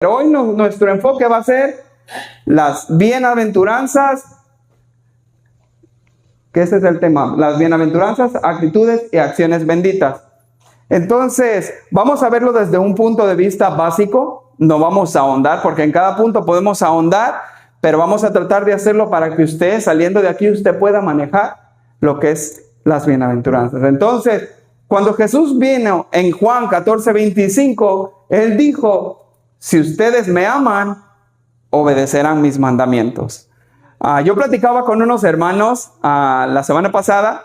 Pero hoy nuestro enfoque va a ser las bienaventuranzas, que ese es el tema, las bienaventuranzas, actitudes y acciones benditas. Entonces, vamos a verlo desde un punto de vista básico, no vamos a ahondar, porque en cada punto podemos ahondar, pero vamos a tratar de hacerlo para que usted, saliendo de aquí, usted pueda manejar lo que es las bienaventuranzas. Entonces, cuando Jesús vino en Juan 14:25, Él dijo: si ustedes me aman, obedecerán mis mandamientos. Yo platicaba con unos hermanos la semana pasada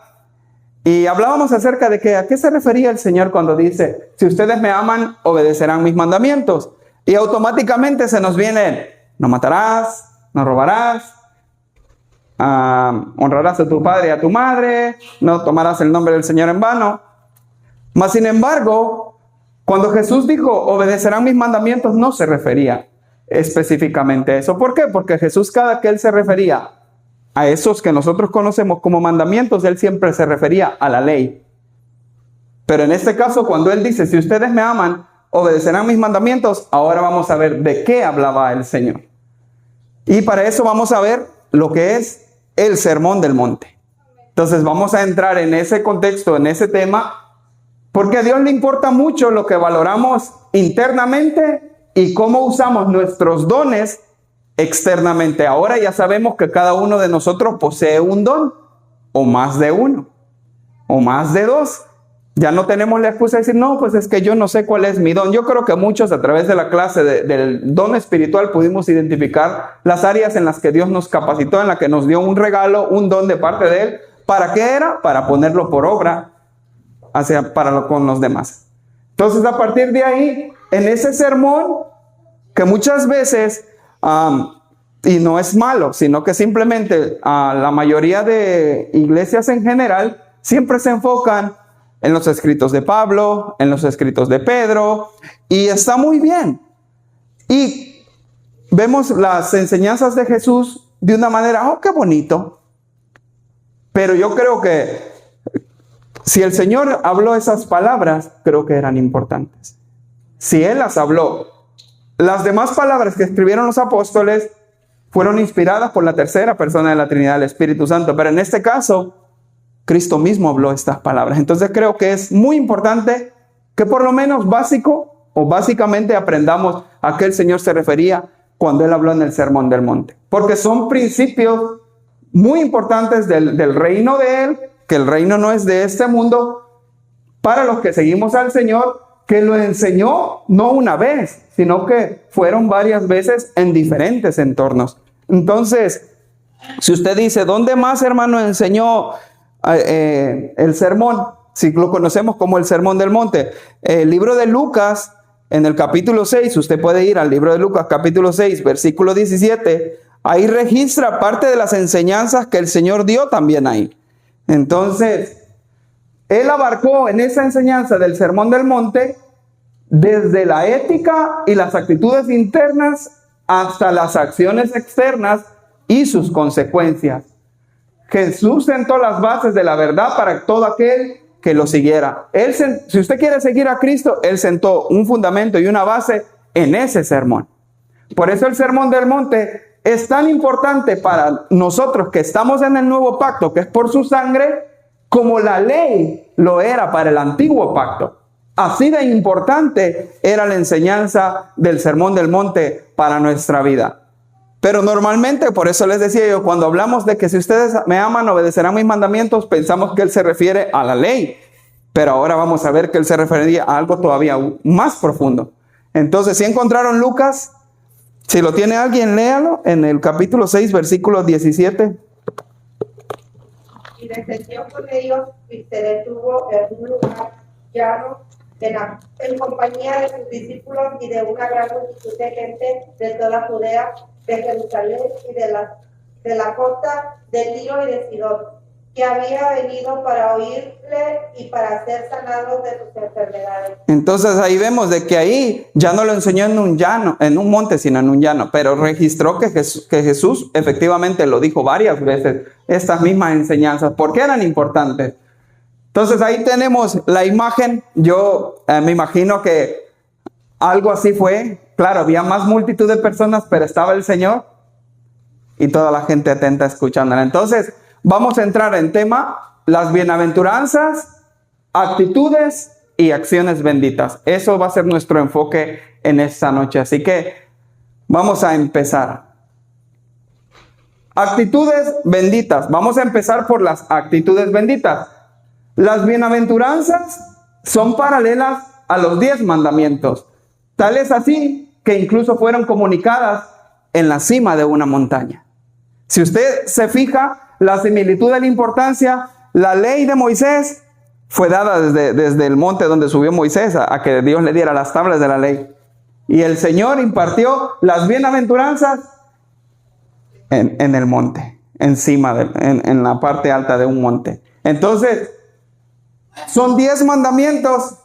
y hablábamos acerca de que a qué se refería el Señor cuando dice: si ustedes me aman, obedecerán mis mandamientos. Y automáticamente se nos viene: no matarás, no robarás, honrarás a tu padre y a tu madre, no tomarás el nombre del Señor en vano. Mas sin embargo, cuando Jesús dijo obedecerán mis mandamientos, no se refería específicamente a eso. ¿Por qué? Porque Jesús, cada que Él se refería a esos que nosotros conocemos como mandamientos, Él siempre se refería a la ley. Pero en este caso, cuando Él dice: si ustedes me aman, obedecerán mis mandamientos, ahora vamos a ver de qué hablaba el Señor. Y para eso vamos a ver lo que es el Sermón del Monte. Entonces vamos a entrar en ese contexto, en ese tema, porque a Dios le importa mucho lo que valoramos internamente y cómo usamos nuestros dones externamente. Ahora ya sabemos que cada uno de nosotros posee un don, o más de uno, o más de dos. Ya no tenemos la excusa de decir: no, pues es que yo no sé cuál es mi don. Yo creo que muchos, a través de la clase del don espiritual, pudimos identificar las áreas en las que Dios nos capacitó, en las que nos dio un regalo, un don de parte de Él. ¿Para qué era? Para ponerlo por obra con los demás. Entonces, a partir de ahí, en ese sermón, que muchas veces, y no es malo, sino que simplemente la mayoría de iglesias en general siempre se enfocan en los escritos de Pablo, en los escritos de Pedro, y está muy bien. Y vemos las enseñanzas de Jesús de una manera: ¡oh, qué bonito! Pero yo creo que si el Señor habló esas palabras, creo que eran importantes. Si Él las habló, las demás palabras que escribieron los apóstoles fueron inspiradas por la tercera persona de la Trinidad, el Espíritu Santo. Pero en este caso, Cristo mismo habló estas palabras. Entonces creo que es muy importante que por lo menos básicamente aprendamos a qué el Señor se refería cuando Él habló en el Sermón del Monte. Porque son principios muy importantes del reino de Él, que el reino no es de este mundo, para los que seguimos al Señor, que lo enseñó no una vez, sino que fueron varias veces en diferentes entornos. Entonces, si usted dice: ¿dónde más, hermano, enseñó el sermón? Si lo conocemos como el Sermón del Monte. El libro de Lucas, en el capítulo 6, usted puede ir al libro de Lucas, capítulo 6, versículo 17, ahí registra parte de las enseñanzas que el Señor dio también ahí. Entonces, Él abarcó en esa enseñanza del Sermón del Monte desde la ética y las actitudes internas hasta las acciones externas y sus consecuencias. Jesús sentó las bases de la verdad para todo aquel que lo siguiera. Si usted quiere seguir a Cristo, Él sentó un fundamento y una base en ese sermón. Por eso el Sermón del Monte es tan importante para nosotros que estamos en el nuevo pacto, que es por su sangre, como la ley lo era para el antiguo pacto. Así de importante era la enseñanza del Sermón del Monte para nuestra vida. Pero normalmente, por eso les decía yo, cuando hablamos de que si ustedes me aman, obedecerán mis mandamientos, pensamos que Él se refiere a la ley. Pero ahora vamos a ver que Él se refería a algo todavía más profundo. Entonces, si encontraron Lucas, si lo tiene alguien, léalo en el capítulo 6, versículo 17. Y descendió con ellos y se detuvo en un lugar llano en compañía de sus discípulos y de una gran multitud de gente de toda Judea, de Jerusalén y de la costa de Tiro y de Sidón, que había venido para oírle y para ser sanados de sus enfermedades. Entonces ahí vemos de que ahí ya no lo enseñó en un llano, en un monte, sino en un llano, pero registró que Jesús efectivamente lo dijo varias veces, estas mismas enseñanzas. ¿Por qué eran importantes? Entonces ahí tenemos la imagen. Yo me imagino que algo así fue claro, había más multitud de personas, pero estaba el Señor y toda la gente atenta escuchándola. Entonces, vamos a entrar en tema, las bienaventuranzas, actitudes y acciones benditas. Eso va a ser nuestro enfoque en esta noche. Así que vamos a empezar. Actitudes benditas. Vamos a empezar por las actitudes benditas. Las bienaventuranzas son paralelas a los 10 mandamientos. Tal es así que incluso fueron comunicadas en la cima de una montaña. Si usted se fija, la similitud de la importancia, la ley de Moisés fue dada desde el monte donde subió Moisés a que Dios le diera las tablas de la ley. Y el Señor impartió las bienaventuranzas en el monte, encima, en la parte alta de un monte. Entonces, son 10 mandamientos.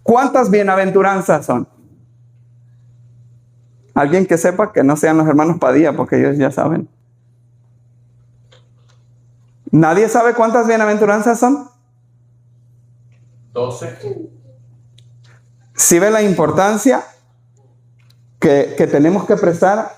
¿Cuántas bienaventuranzas son? Alguien que sepa, que no sean los hermanos Padilla, porque ellos ya saben. ¿Nadie sabe cuántas bienaventuranzas son? 12. ¿Sí ve la importancia que tenemos que prestar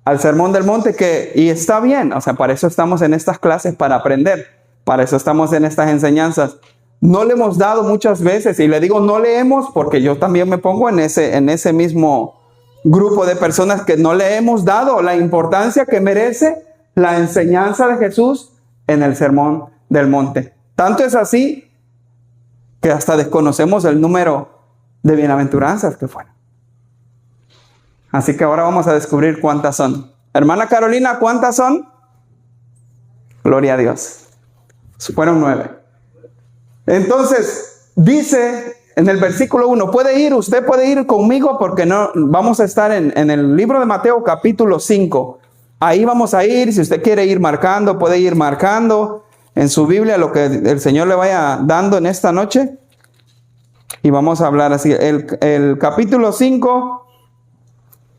al Sermón del Monte? Y está bien, o sea, para eso estamos en estas clases, para aprender. Para eso estamos en estas enseñanzas. No le hemos dado muchas veces, y le digo no leemos porque yo también me pongo en ese mismo grupo de personas que no le hemos dado la importancia que merece la enseñanza de Jesús en el Sermón del Monte. Tanto es así que hasta desconocemos el número de bienaventuranzas que fueron. Así que ahora vamos a descubrir cuántas son. Hermana Carolina, ¿cuántas son? Gloria a Dios. Fueron 9. Entonces, dice en el versículo 1, usted puede ir conmigo porque no vamos a estar en el libro de Mateo capítulo 5. Ahí vamos a ir, si usted quiere ir marcando, puede ir marcando en su Biblia lo que el Señor le vaya dando en esta noche. Y vamos a hablar así, el capítulo 5,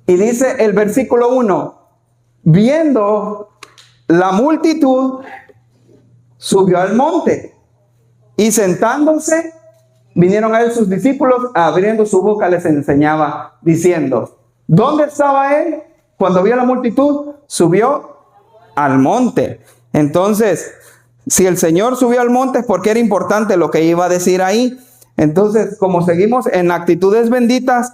y dice el versículo 1, viendo la multitud, subió al monte, y sentándose, vinieron a él sus discípulos, abriendo su boca les enseñaba, diciendo, ¿dónde estaba él? Cuando vio la multitud, subió al monte. Entonces, si el Señor subió al monte es porque era importante lo que iba a decir ahí. Entonces, como seguimos en actitudes benditas,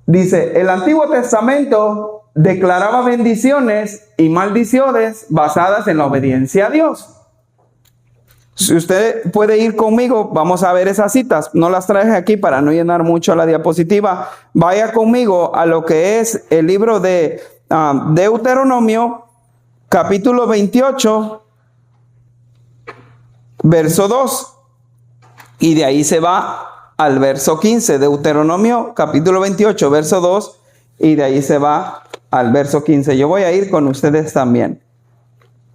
dice, el Antiguo Testamento declaraba bendiciones y maldiciones basadas en la obediencia a Dios. Si usted puede ir conmigo, vamos a ver esas citas. No las traje aquí para no llenar mucho la diapositiva. Vaya conmigo a lo que es el libro de Deuteronomio, capítulo 28, verso 2. Y de ahí se va al verso 15. Deuteronomio, capítulo 28, verso 2. Y de ahí se va al verso 15. Yo voy a ir con ustedes también,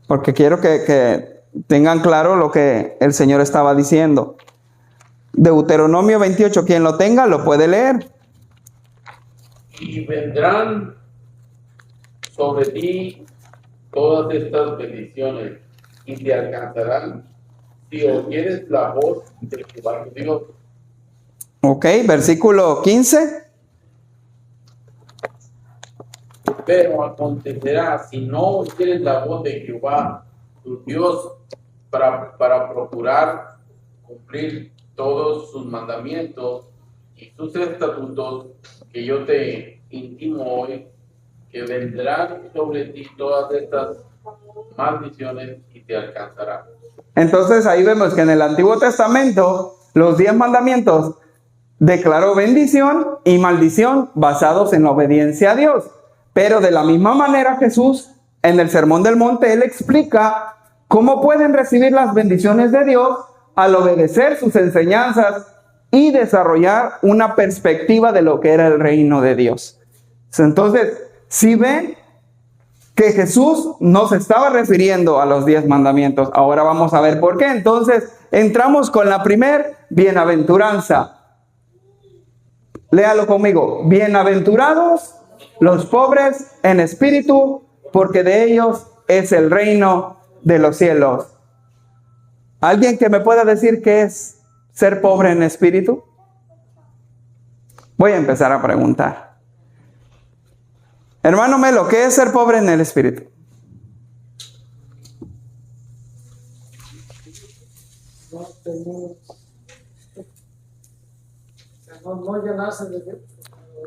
porque quiero que tengan claro lo que el Señor estaba diciendo. Deuteronomio 28, quien lo tenga lo puede leer. Y vendrán sobre ti todas estas bendiciones y te alcanzarán si oyeres la voz de Jehová tu Dios. Ok, versículo 15. Pero acontecerá, si no oyeres la voz de Jehová tu Dios para procurar cumplir todos sus mandamientos y sus estatutos que yo te intimo hoy, que vendrán sobre ti todas estas maldiciones y te alcanzarán. Entonces ahí vemos que en el Antiguo Testamento los 10 mandamientos declaró bendición y maldición basados en la obediencia a Dios. Pero de la misma manera Jesús en el Sermón del Monte, Él explica cómo pueden recibir las bendiciones de Dios al obedecer sus enseñanzas y desarrollar una perspectiva de lo que era el reino de Dios. Entonces, si ven que Jesús no se estaba refiriendo a los 10 mandamientos, ahora vamos a ver por qué. Entonces, entramos con la primer bienaventuranza. Léalo conmigo. Bienaventurados los pobres en espíritu, porque de ellos es el reino de los cielos. ¿Alguien que me pueda decir qué es ser pobre en espíritu? Voy a empezar a preguntar. Hermano Melo, ¿qué es ser pobre en el espíritu? No llenarse de Dios.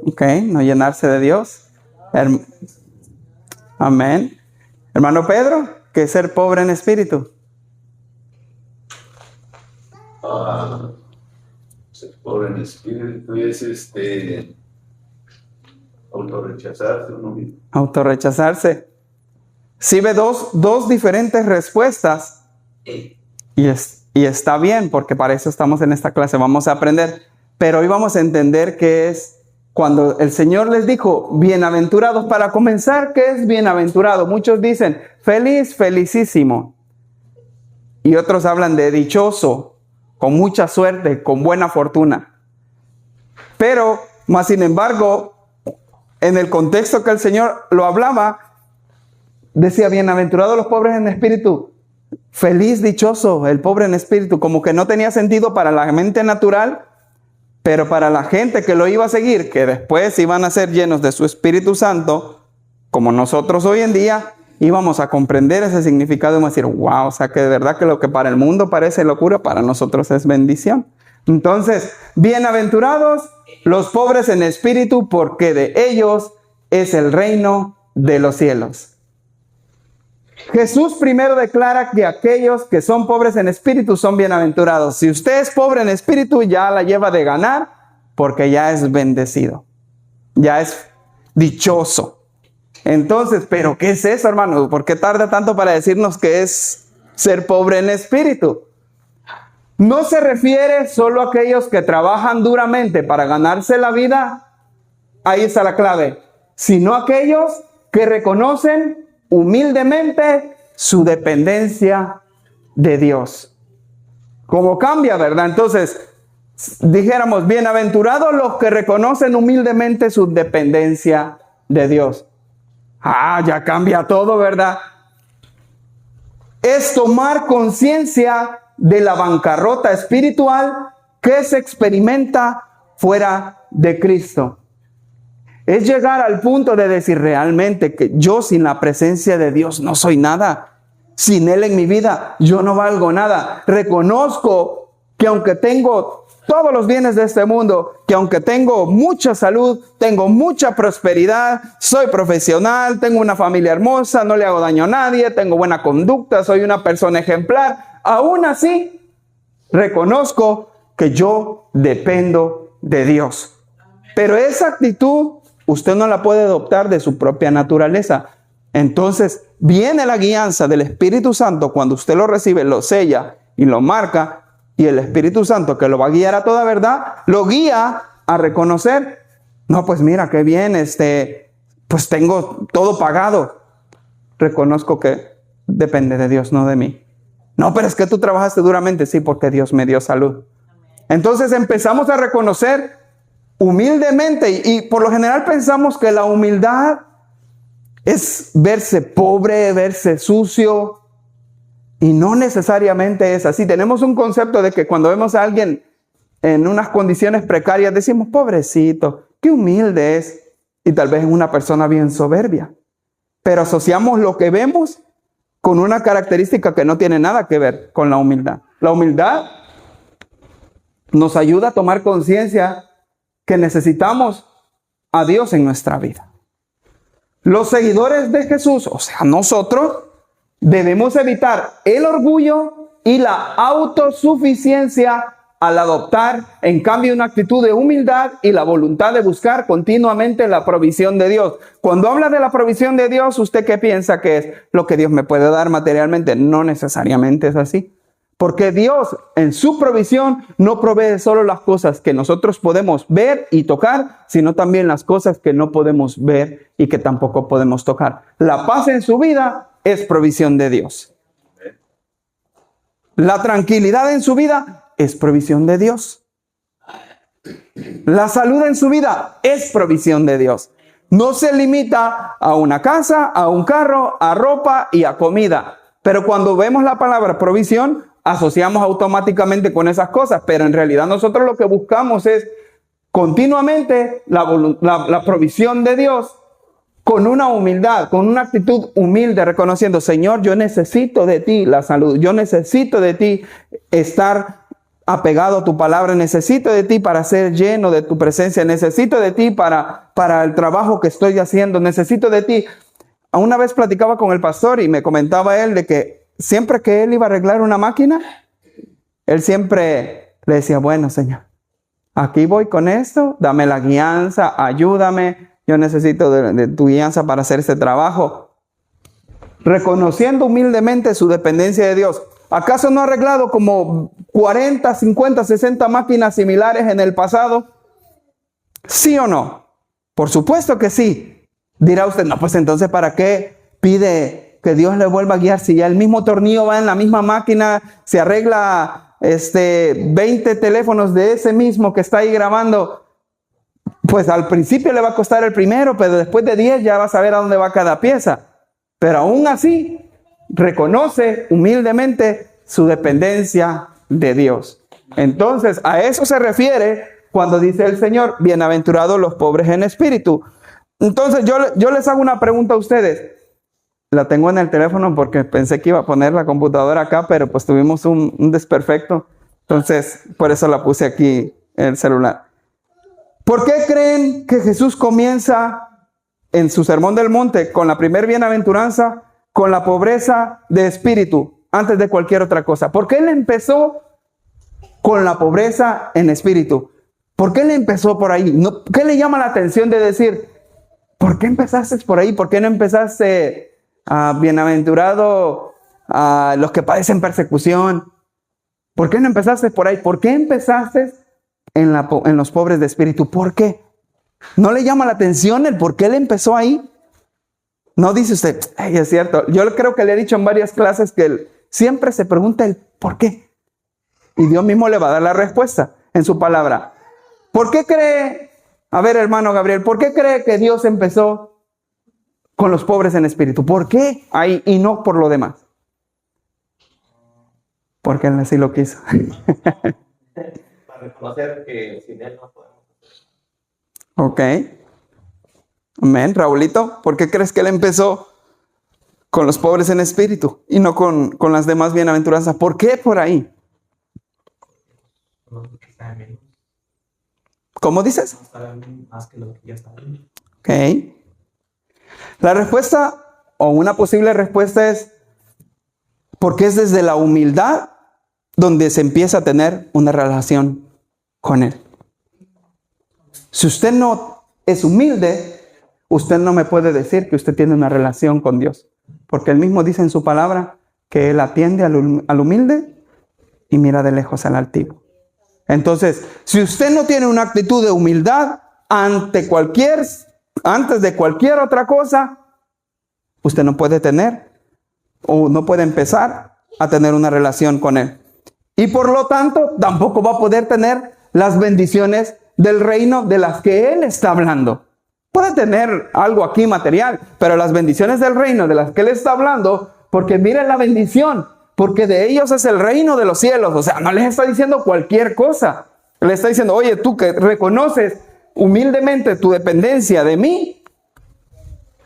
Ok, no llenarse de Dios. Amén. Hermano Pedro, ¿qué es ser pobre en espíritu? Ser pobre en espíritu es autorrechazarse uno mismo. Autorrechazarse. Sí ve dos diferentes respuestas y está bien, porque para eso estamos en esta clase, vamos a aprender. Pero hoy vamos a entender qué es cuando el Señor les dijo, bienaventurados. Para comenzar, ¿qué es bienaventurado? Muchos dicen, feliz, felicísimo. Y otros hablan de dichoso, con mucha suerte, con buena fortuna. Pero, más sin embargo, en el contexto que el Señor lo hablaba, decía, bienaventurados los pobres en espíritu. Feliz, dichoso, el pobre en espíritu. Como que no tenía sentido para la mente natural, pero para la gente que lo iba a seguir, que después iban a ser llenos de su Espíritu Santo, como nosotros hoy en día, íbamos a comprender ese significado y vamos a decir, wow, o sea que de verdad que lo que para el mundo parece locura, para nosotros es bendición. Entonces, bienaventurados los pobres en espíritu, porque de ellos es el reino de los cielos. Jesús primero declara que aquellos que son pobres en espíritu son bienaventurados. Si usted es pobre en espíritu, ya la lleva de ganar, porque ya es bendecido, ya es dichoso. Entonces, ¿pero qué es eso, hermano? ¿Por qué tarda tanto para decirnos que es ser pobre en espíritu? No se refiere solo a aquellos que trabajan duramente para ganarse la vida, ahí está la clave, sino a aquellos que reconocen humildemente su dependencia de Dios. ¿Cómo cambia, verdad? Entonces, dijéramos, bienaventurados los que reconocen humildemente su dependencia de Dios. Ya cambia todo, ¿verdad? Es tomar conciencia de la bancarrota espiritual que se experimenta fuera de Cristo. Es llegar al punto de decir realmente que yo sin la presencia de Dios no soy nada. Sin Él en mi vida yo no valgo nada. Reconozco que aunque tengo todos los bienes de este mundo, que aunque tengo mucha salud, tengo mucha prosperidad, soy profesional, tengo una familia hermosa, no le hago daño a nadie, tengo buena conducta, soy una persona ejemplar, aún así reconozco que yo dependo de Dios. Pero esa actitud usted no la puede adoptar de su propia naturaleza. Entonces viene la guianza del Espíritu Santo cuando usted lo recibe, lo sella y lo marca. Y el Espíritu Santo, que lo va a guiar a toda verdad, lo guía a reconocer, no, pues mira, qué bien, pues tengo todo pagado. Reconozco que depende de Dios, no de mí. No, pero es que tú trabajaste duramente. Sí, porque Dios me dio salud. Entonces empezamos a reconocer humildemente, y por lo general pensamos que la humildad es verse pobre, verse sucio, y no necesariamente es así. Tenemos un concepto de que cuando vemos a alguien en unas condiciones precarias, decimos, pobrecito, qué humilde es, y tal vez es una persona bien soberbia. Pero asociamos lo que vemos con una característica que no tiene nada que ver con la humildad. La humildad nos ayuda a tomar conciencia que necesitamos a Dios en nuestra vida. Los seguidores de Jesús, o sea, nosotros, debemos evitar el orgullo y la autosuficiencia al adoptar, en cambio, una actitud de humildad y la voluntad de buscar continuamente la provisión de Dios. Cuando habla de la provisión de Dios, ¿usted qué piensa que es lo que Dios me puede dar materialmente? No necesariamente es así. Porque Dios en su provisión no provee solo las cosas que nosotros podemos ver y tocar, sino también las cosas que no podemos ver y que tampoco podemos tocar. La paz en su vida es provisión de Dios. La tranquilidad en su vida es provisión de Dios. La salud en su vida es provisión de Dios. No se limita a una casa, a un carro, a ropa y a comida. Pero cuando vemos la palabra provisión, asociamos automáticamente con esas cosas. Pero en realidad nosotros lo que buscamos es continuamente la provisión de Dios con una humildad, con una actitud humilde, reconociendo, Señor, yo necesito de ti la salud, yo necesito de ti estar apegado a tu palabra, necesito de ti para ser lleno de tu presencia, necesito de ti para el trabajo que estoy haciendo, necesito de ti. Una vez platicaba con el pastor y me comentaba él de que siempre que él iba a arreglar una máquina, él siempre le decía, bueno, Señor, aquí voy con esto, dame la guianza, ayúdame, yo necesito de tu guianza para hacer este trabajo. Reconociendo humildemente su dependencia de Dios. ¿Acaso no ha arreglado como 40, 50, 60 máquinas similares en el pasado? ¿Sí o no? Por supuesto que sí. Dirá usted, no, pues entonces ¿para qué pide que Dios le vuelva a guiar? Si ya el mismo tornillo va en la misma máquina, se arregla 20 teléfonos de ese mismo que está ahí grabando. Pues al principio le va a costar el primero, pero después de 10 ya va a saber a dónde va cada pieza. Pero aún así, reconoce humildemente su dependencia de Dios. Entonces, a eso se refiere cuando dice el Señor, bienaventurados los pobres en espíritu. Entonces, yo les hago una pregunta a ustedes. La tengo en el teléfono porque pensé que iba a poner la computadora acá, pero pues tuvimos un desperfecto. Entonces, por eso la puse aquí en el celular. ¿Por qué creen que Jesús comienza en su Sermón del Monte con la primer bienaventuranza, con la pobreza de espíritu, antes de cualquier otra cosa? ¿Por qué él empezó con la pobreza en espíritu? ¿Por qué él empezó por ahí? ¿Qué le llama la atención de decir, ¿por qué empezaste por ahí? ¿Por qué no empezaste bienaventurado a los que padecen persecución? ¿Por qué no empezaste por ahí? ¿Por qué empezaste en los pobres de espíritu? ¿Por qué? ¿No le llama la atención el por qué él empezó ahí? No dice usted, ay, es cierto. Yo creo que le he dicho en varias clases que él siempre se pregunta el por qué. Y Dios mismo le va a dar la respuesta en su palabra. ¿Por qué cree, a ver hermano Gabriel, por qué cree que Dios empezó con los pobres en espíritu? ¿Por qué ahí y no por lo demás? Porque él así lo quiso. Para reconocer que sin él no podemos. Ok. Amén. Raulito, ¿por qué crees que él empezó con los pobres en espíritu y no con las demás bienaventuranzas? ¿Por qué por ahí? ¿Cómo dices? Más que lo que ya está bien. Ok. La respuesta, o una posible respuesta es, porque es desde la humildad donde se empieza a tener una relación con Él. Si usted no es humilde, usted no me puede decir que usted tiene una relación con Dios. Porque Él mismo dice en su palabra que Él atiende al humilde y mira de lejos al altivo. Entonces, si usted no tiene una actitud de humildad antes de cualquier otra cosa, usted no puede tener o no puede empezar a tener una relación con Él. Y por lo tanto, tampoco va a poder tener las bendiciones del reino de las que Él está hablando. Puede tener algo aquí material, pero las bendiciones del reino de las que Él está hablando, porque miren la bendición, porque de ellos es el reino de los cielos. O sea, no les está diciendo cualquier cosa. Le está diciendo, oye, tú que reconoces humildemente tu dependencia de mí,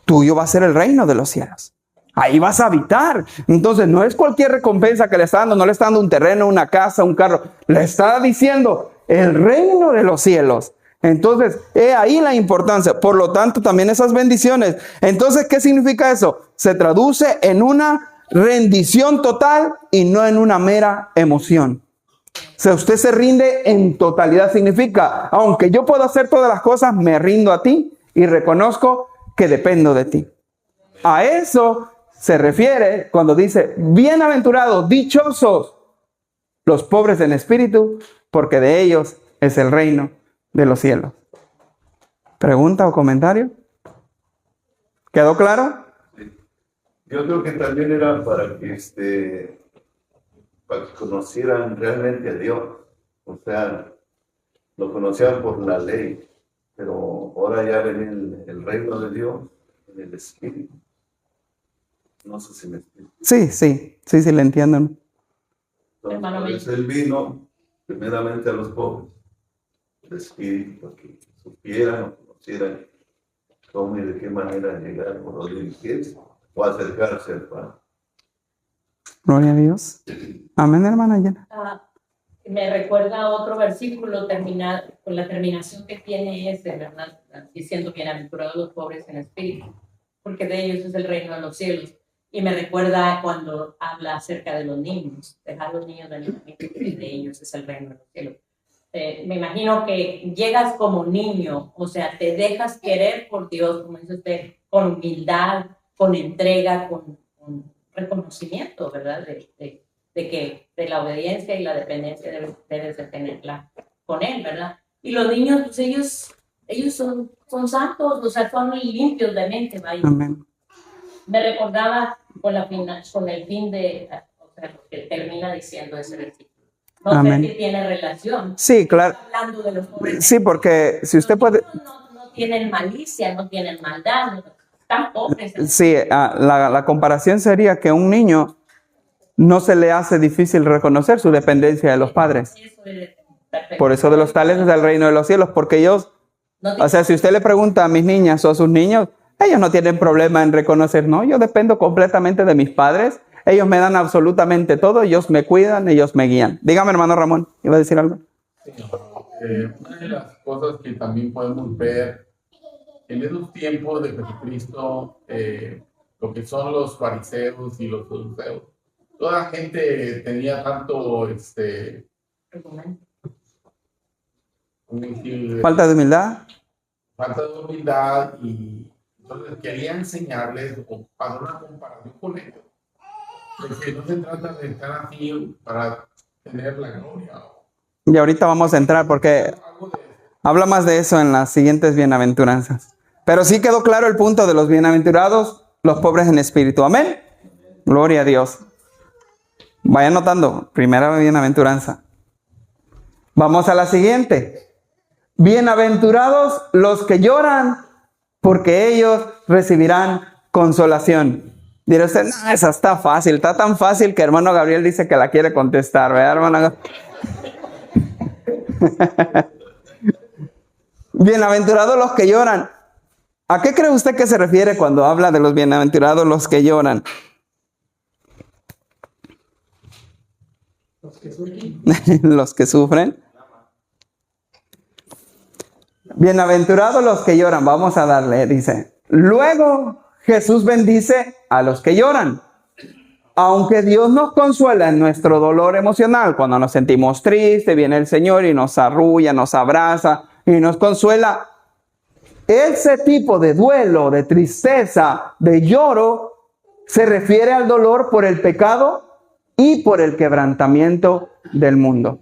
tuyo va a ser el reino de los cielos. Ahí vas a habitar. Entonces no es cualquier recompensa que le está dando, no le está dando un terreno, una casa, un carro. Le está diciendo el reino de los cielos. Entonces, he ahí la importancia. Por lo tanto, también esas bendiciones. Entonces, ¿qué significa eso? Se traduce en una rendición total y no en una mera emoción. O sea, usted se rinde en totalidad. Significa, aunque yo puedo hacer todas las cosas, me rindo a ti y reconozco que dependo de ti. A eso se refiere cuando dice, bienaventurados, dichosos los pobres en espíritu, porque de ellos es el reino de los cielos. ¿Pregunta o comentario? ¿Quedó claro? Yo creo que también era para que conocieran realmente a Dios. O sea, lo conocían por la ley, pero ahora ya ven el reino de Dios en el Espíritu. No sé si me explico. Sí, le entiendo. Entonces, Él vino primeramente a los pobres el Espíritu, para que supieran o conocieran cómo y de qué manera llegar o dirigirse o acercarse al Padre. Gloria a Dios. Amén, hermana Llena. Me recuerda otro versículo con la terminación que tiene ese, ¿verdad? Diciendo bienaventurados los pobres en espíritu, porque de ellos es el reino de los cielos. Y me recuerda cuando habla acerca de los niños, dejar los niños de ellos es el reino de los cielos. Me imagino que llegas como niño, o sea, te dejas querer por Dios, como dice usted, con humildad, con entrega, con reconocimiento, ¿verdad? De la obediencia y la dependencia debes de tenerla con Él, ¿verdad? Y los niños, pues ellos son santos, o sea, son limpios de mente, vaya. Amén. Me recordaba con el fin de, o sea, lo que termina diciendo ese versículo. No Amén. sé si tiene relación. Sí, claro. Hablando de los pobres. Sí, porque si usted puede... No tienen malicia, no tienen maldad, no, están pobres. Sí, la comparación sería que a un niño no se le hace difícil reconocer su dependencia de los padres. Eso es perfecto. Por eso de los tales es el reino de los cielos, porque ellos, No o sea, si usted le pregunta a mis niñas o a sus niños, ellos no tienen problema en reconocer, no, yo dependo completamente de mis padres, ellos me dan absolutamente todo, ellos me cuidan, ellos me guían. Dígame, hermano Ramón, ¿iba a decir algo? Sí, una de las cosas que también podemos ver en esos tiempos de Jesucristo, lo que son los fariseos y los saduceos, toda la gente tenía tanto, ¿cómo decir? Falta de humildad. Falta de humildad, y entonces quería enseñarles o hacer una comparación con ellos, de que no se trata de estar así para tener la gloria. Y ahorita vamos a entrar porque habla más de eso en las siguientes bienaventuranzas. Pero sí quedó claro el punto de los bienaventurados, los pobres en espíritu. Amén. Gloria a Dios. Vayan notando, primera bienaventuranza. Vamos a la siguiente. Bienaventurados los que lloran, porque ellos recibirán consolación. Dirá usted, no, esa está fácil, está tan fácil que hermano Gabriel dice que la quiere contestar, ¿verdad, hermano? Bienaventurados los que lloran. ¿A qué cree usted que se refiere cuando habla de los bienaventurados los que lloran? Los que sufren. Bienaventurados los que lloran. Vamos a darle, dice. Luego Jesús bendice a los que lloran. Aunque Dios nos consuela en nuestro dolor emocional, cuando nos sentimos tristes, viene el Señor y nos arrulla, nos abraza y nos consuela. Ese tipo de duelo, de tristeza, de lloro, se refiere al dolor por el pecado y por el quebrantamiento del mundo.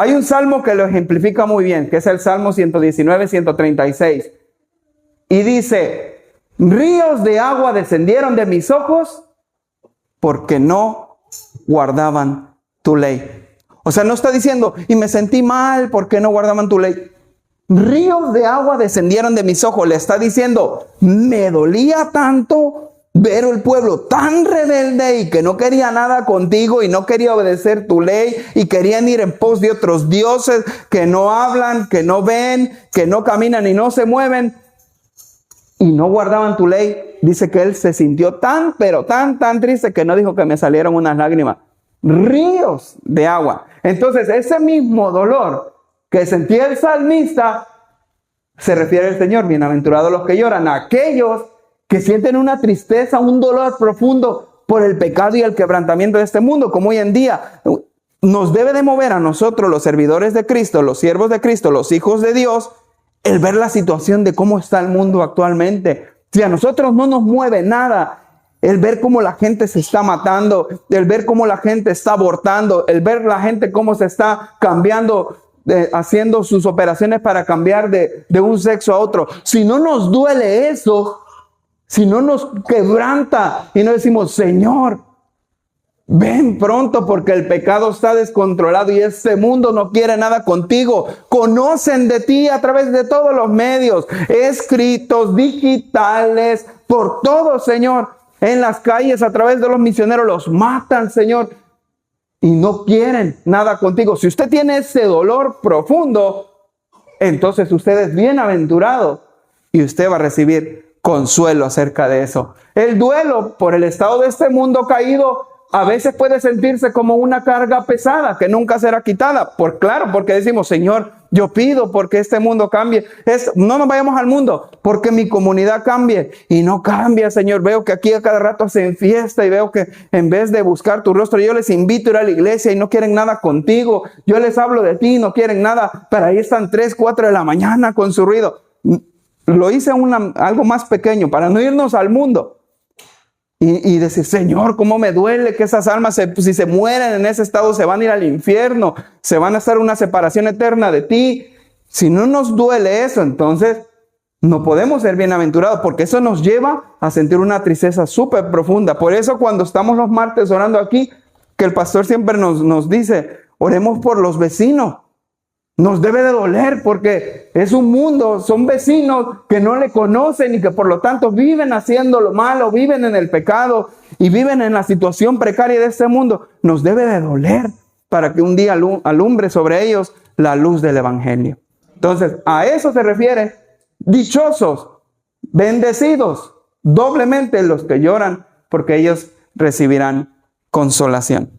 Hay un salmo que lo ejemplifica muy bien, que es el Salmo 119, 136. Y dice, ríos de agua descendieron de mis ojos porque no guardaban tu ley. O sea, no está diciendo, y me sentí mal porque no guardaban tu ley. Ríos de agua descendieron de mis ojos. Le está diciendo, me dolía tanto ver el pueblo tan rebelde y que no quería nada contigo y no quería obedecer tu ley y querían ir en pos de otros dioses que no hablan, que no ven, que no caminan y no se mueven y no guardaban tu ley. Dice que él se sintió tan, pero tan triste que no dijo que me salieron unas lágrimas. Ríos de agua. Entonces ese mismo dolor que sentía el salmista se refiere al Señor. Bienaventurados los que lloran, aquellos que sienten una tristeza, un dolor profundo por el pecado y el quebrantamiento de este mundo, como hoy en día nos debe de mover a nosotros, los servidores de Cristo, los siervos de Cristo, los hijos de Dios, el ver la situación de cómo está el mundo actualmente. Si a nosotros no nos mueve nada, el ver cómo la gente se está matando, el ver cómo la gente está abortando, el ver la gente cómo se está cambiando, haciendo sus operaciones para cambiar de un sexo a otro. Si no nos duele eso, si no nos quebranta y no decimos, Señor, ven pronto porque el pecado está descontrolado y este mundo no quiere nada contigo. Conocen de ti a través de todos los medios, escritos, digitales, por todo, Señor. En las calles, a través de los misioneros, los matan, Señor. y no quieren nada contigo. Si usted tiene ese dolor profundo, entonces usted es bienaventurado y usted va a recibir consuelo acerca de eso. El duelo por el estado de este mundo caído a veces puede sentirse como una carga pesada que nunca será quitada. Porque decimos, Señor, yo pido porque este mundo cambie. No nos vayamos al mundo, porque mi comunidad cambie. Y no cambia, Señor. Veo que aquí a cada rato hacen fiesta y veo que en vez de buscar tu rostro, yo les invito a ir a la iglesia y no quieren nada contigo. Yo les hablo de ti y no quieren nada, pero ahí están 3, 4 de la mañana con su ruido. Lo hice algo más pequeño para no irnos al mundo. Y decir, Señor, cómo me duele que esas almas, si se mueren en ese estado, se van a ir al infierno, se van a estar una separación eterna de ti. Si no nos duele eso, entonces no podemos ser bienaventurados, porque eso nos lleva a sentir una tristeza súper profunda. Por eso cuando estamos los martes orando aquí, que el pastor siempre nos dice, oremos por los vecinos. Nos debe de doler porque es un mundo, son vecinos que no le conocen y que por lo tanto viven haciendo lo malo, viven en el pecado y viven en la situación precaria de este mundo. Nos debe de doler para que un día alumbre sobre ellos la luz del evangelio. Entonces, a eso se refiere, dichosos, bendecidos, doblemente los que lloran porque ellos recibirán consolación.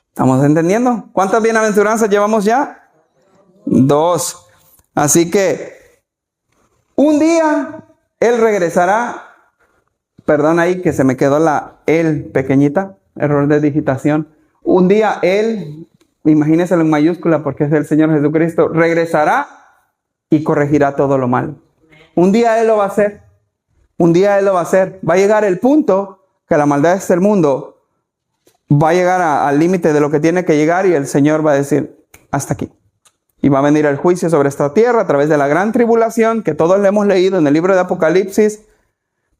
¿Estamos entendiendo? ¿Cuántas bienaventuranzas llevamos ya? 2. Así que un día Él regresará. Perdón ahí que se me quedó la Él pequeñita, error de digitación. Un día Él, imagínenselo en mayúscula porque es el Señor Jesucristo, regresará y corregirá todo lo malo. Un día Él lo va a hacer. Un día Él lo va a hacer. Va a llegar el punto que la maldad de este mundo va a llegar al límite de lo que tiene que llegar y el Señor va a decir, hasta aquí. Y va a venir el juicio sobre esta tierra a través de la gran tribulación que todos le hemos leído en el libro de Apocalipsis.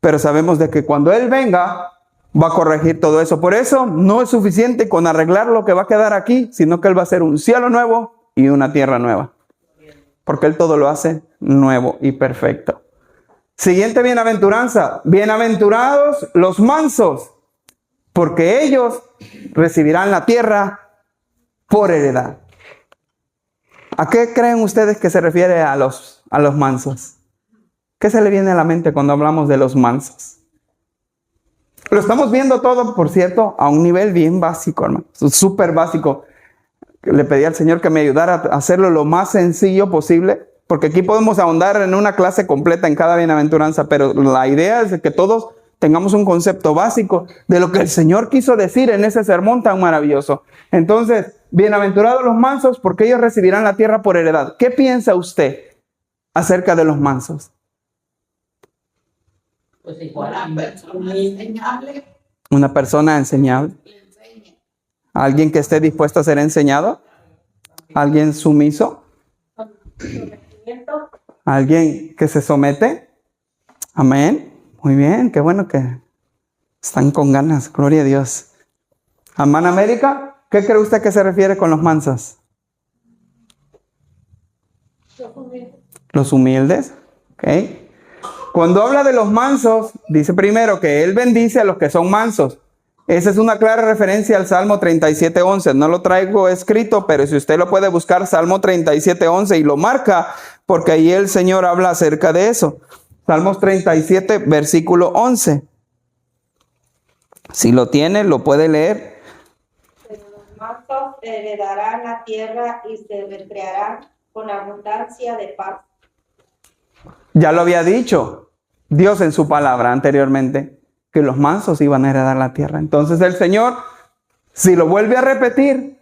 Pero sabemos de que cuando Él venga, va a corregir todo eso. Por eso no es suficiente con arreglar lo que va a quedar aquí, sino que Él va a hacer un cielo nuevo y una tierra nueva. Porque Él todo lo hace nuevo y perfecto. Siguiente bienaventuranza. Bienaventurados los mansos, porque ellos recibirán la tierra por heredad. ¿A qué creen ustedes que se refiere a los mansos? ¿Qué se le viene a la mente cuando hablamos de los mansos? Lo estamos viendo todo, por cierto, a un nivel bien básico, hermano. Súper básico. Le pedí al Señor que me ayudara a hacerlo lo más sencillo posible, porque aquí podemos ahondar en una clase completa en cada bienaventuranza, pero la idea es que todos tengamos un concepto básico de lo que el Señor quiso decir en ese sermón tan maravilloso. Entonces, bienaventurados los mansos, porque ellos recibirán la tierra por heredad. ¿Qué piensa usted acerca de los mansos? Pues igual. Una persona enseñable. ¿Alguien que esté dispuesto a ser enseñado? ¿Alguien sumiso? ¿Alguien que se somete? Amén. Muy bien, qué bueno que están con ganas. Gloria a Dios. Amén, América. ¿Qué cree usted que se refiere con los mansos? Los humildes. Ok. Cuando habla de los mansos, dice primero que Él bendice a los que son mansos. Esa es una clara referencia al Salmo 37:11. No lo traigo escrito, pero si usted lo puede buscar, Salmo 37:11, y lo marca, porque ahí el Señor habla acerca de eso. Salmos 37, versículo 11. Si lo tiene, lo puede leer. Pero los mansos heredarán la tierra y se recrearán con abundancia de paz. Ya lo había dicho Dios en su palabra anteriormente, que los mansos iban a heredar la tierra. Entonces el Señor, si lo vuelve a repetir,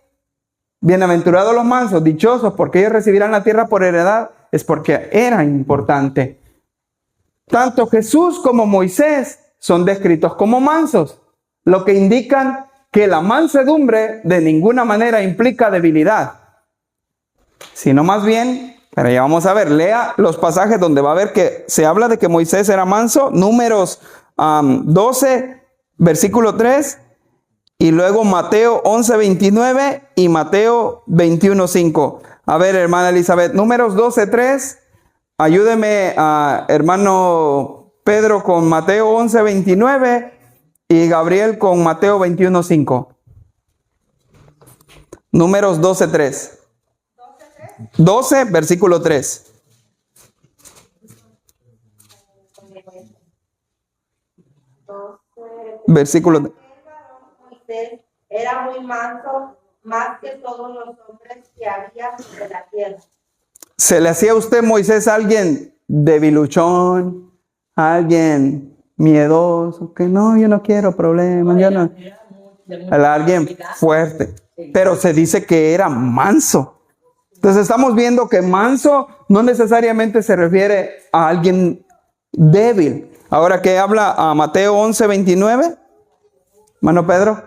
bienaventurados los mansos, dichosos, porque ellos recibirán la tierra por heredad, es porque era importante. Tanto Jesús como Moisés son descritos como mansos, lo que indican que la mansedumbre de ninguna manera implica debilidad, sino más bien, pero ya vamos a ver, lea los pasajes donde va a ver que se habla de que Moisés era manso, Números 12, versículo 3, y luego Mateo 11, 29 y Mateo 21, 5. A ver, hermana Elizabeth, Números 12, 3. Ayúdeme a hermano Pedro con Mateo 11, 29 y Gabriel con Mateo 21, 5. Números 12:3. 12, versículo 3. Versículo. Moisés era muy manso, más que todos los hombres que había sobre la tierra. ¿Se le hacía a usted, Moisés, alguien debiluchón, alguien miedoso? Que no, yo no quiero problemas, yo no. Era alguien fuerte, pero se dice que era manso. Entonces estamos viendo que manso no necesariamente se refiere a alguien débil. Ahora que habla a Mateo 11:29, hermano Pedro.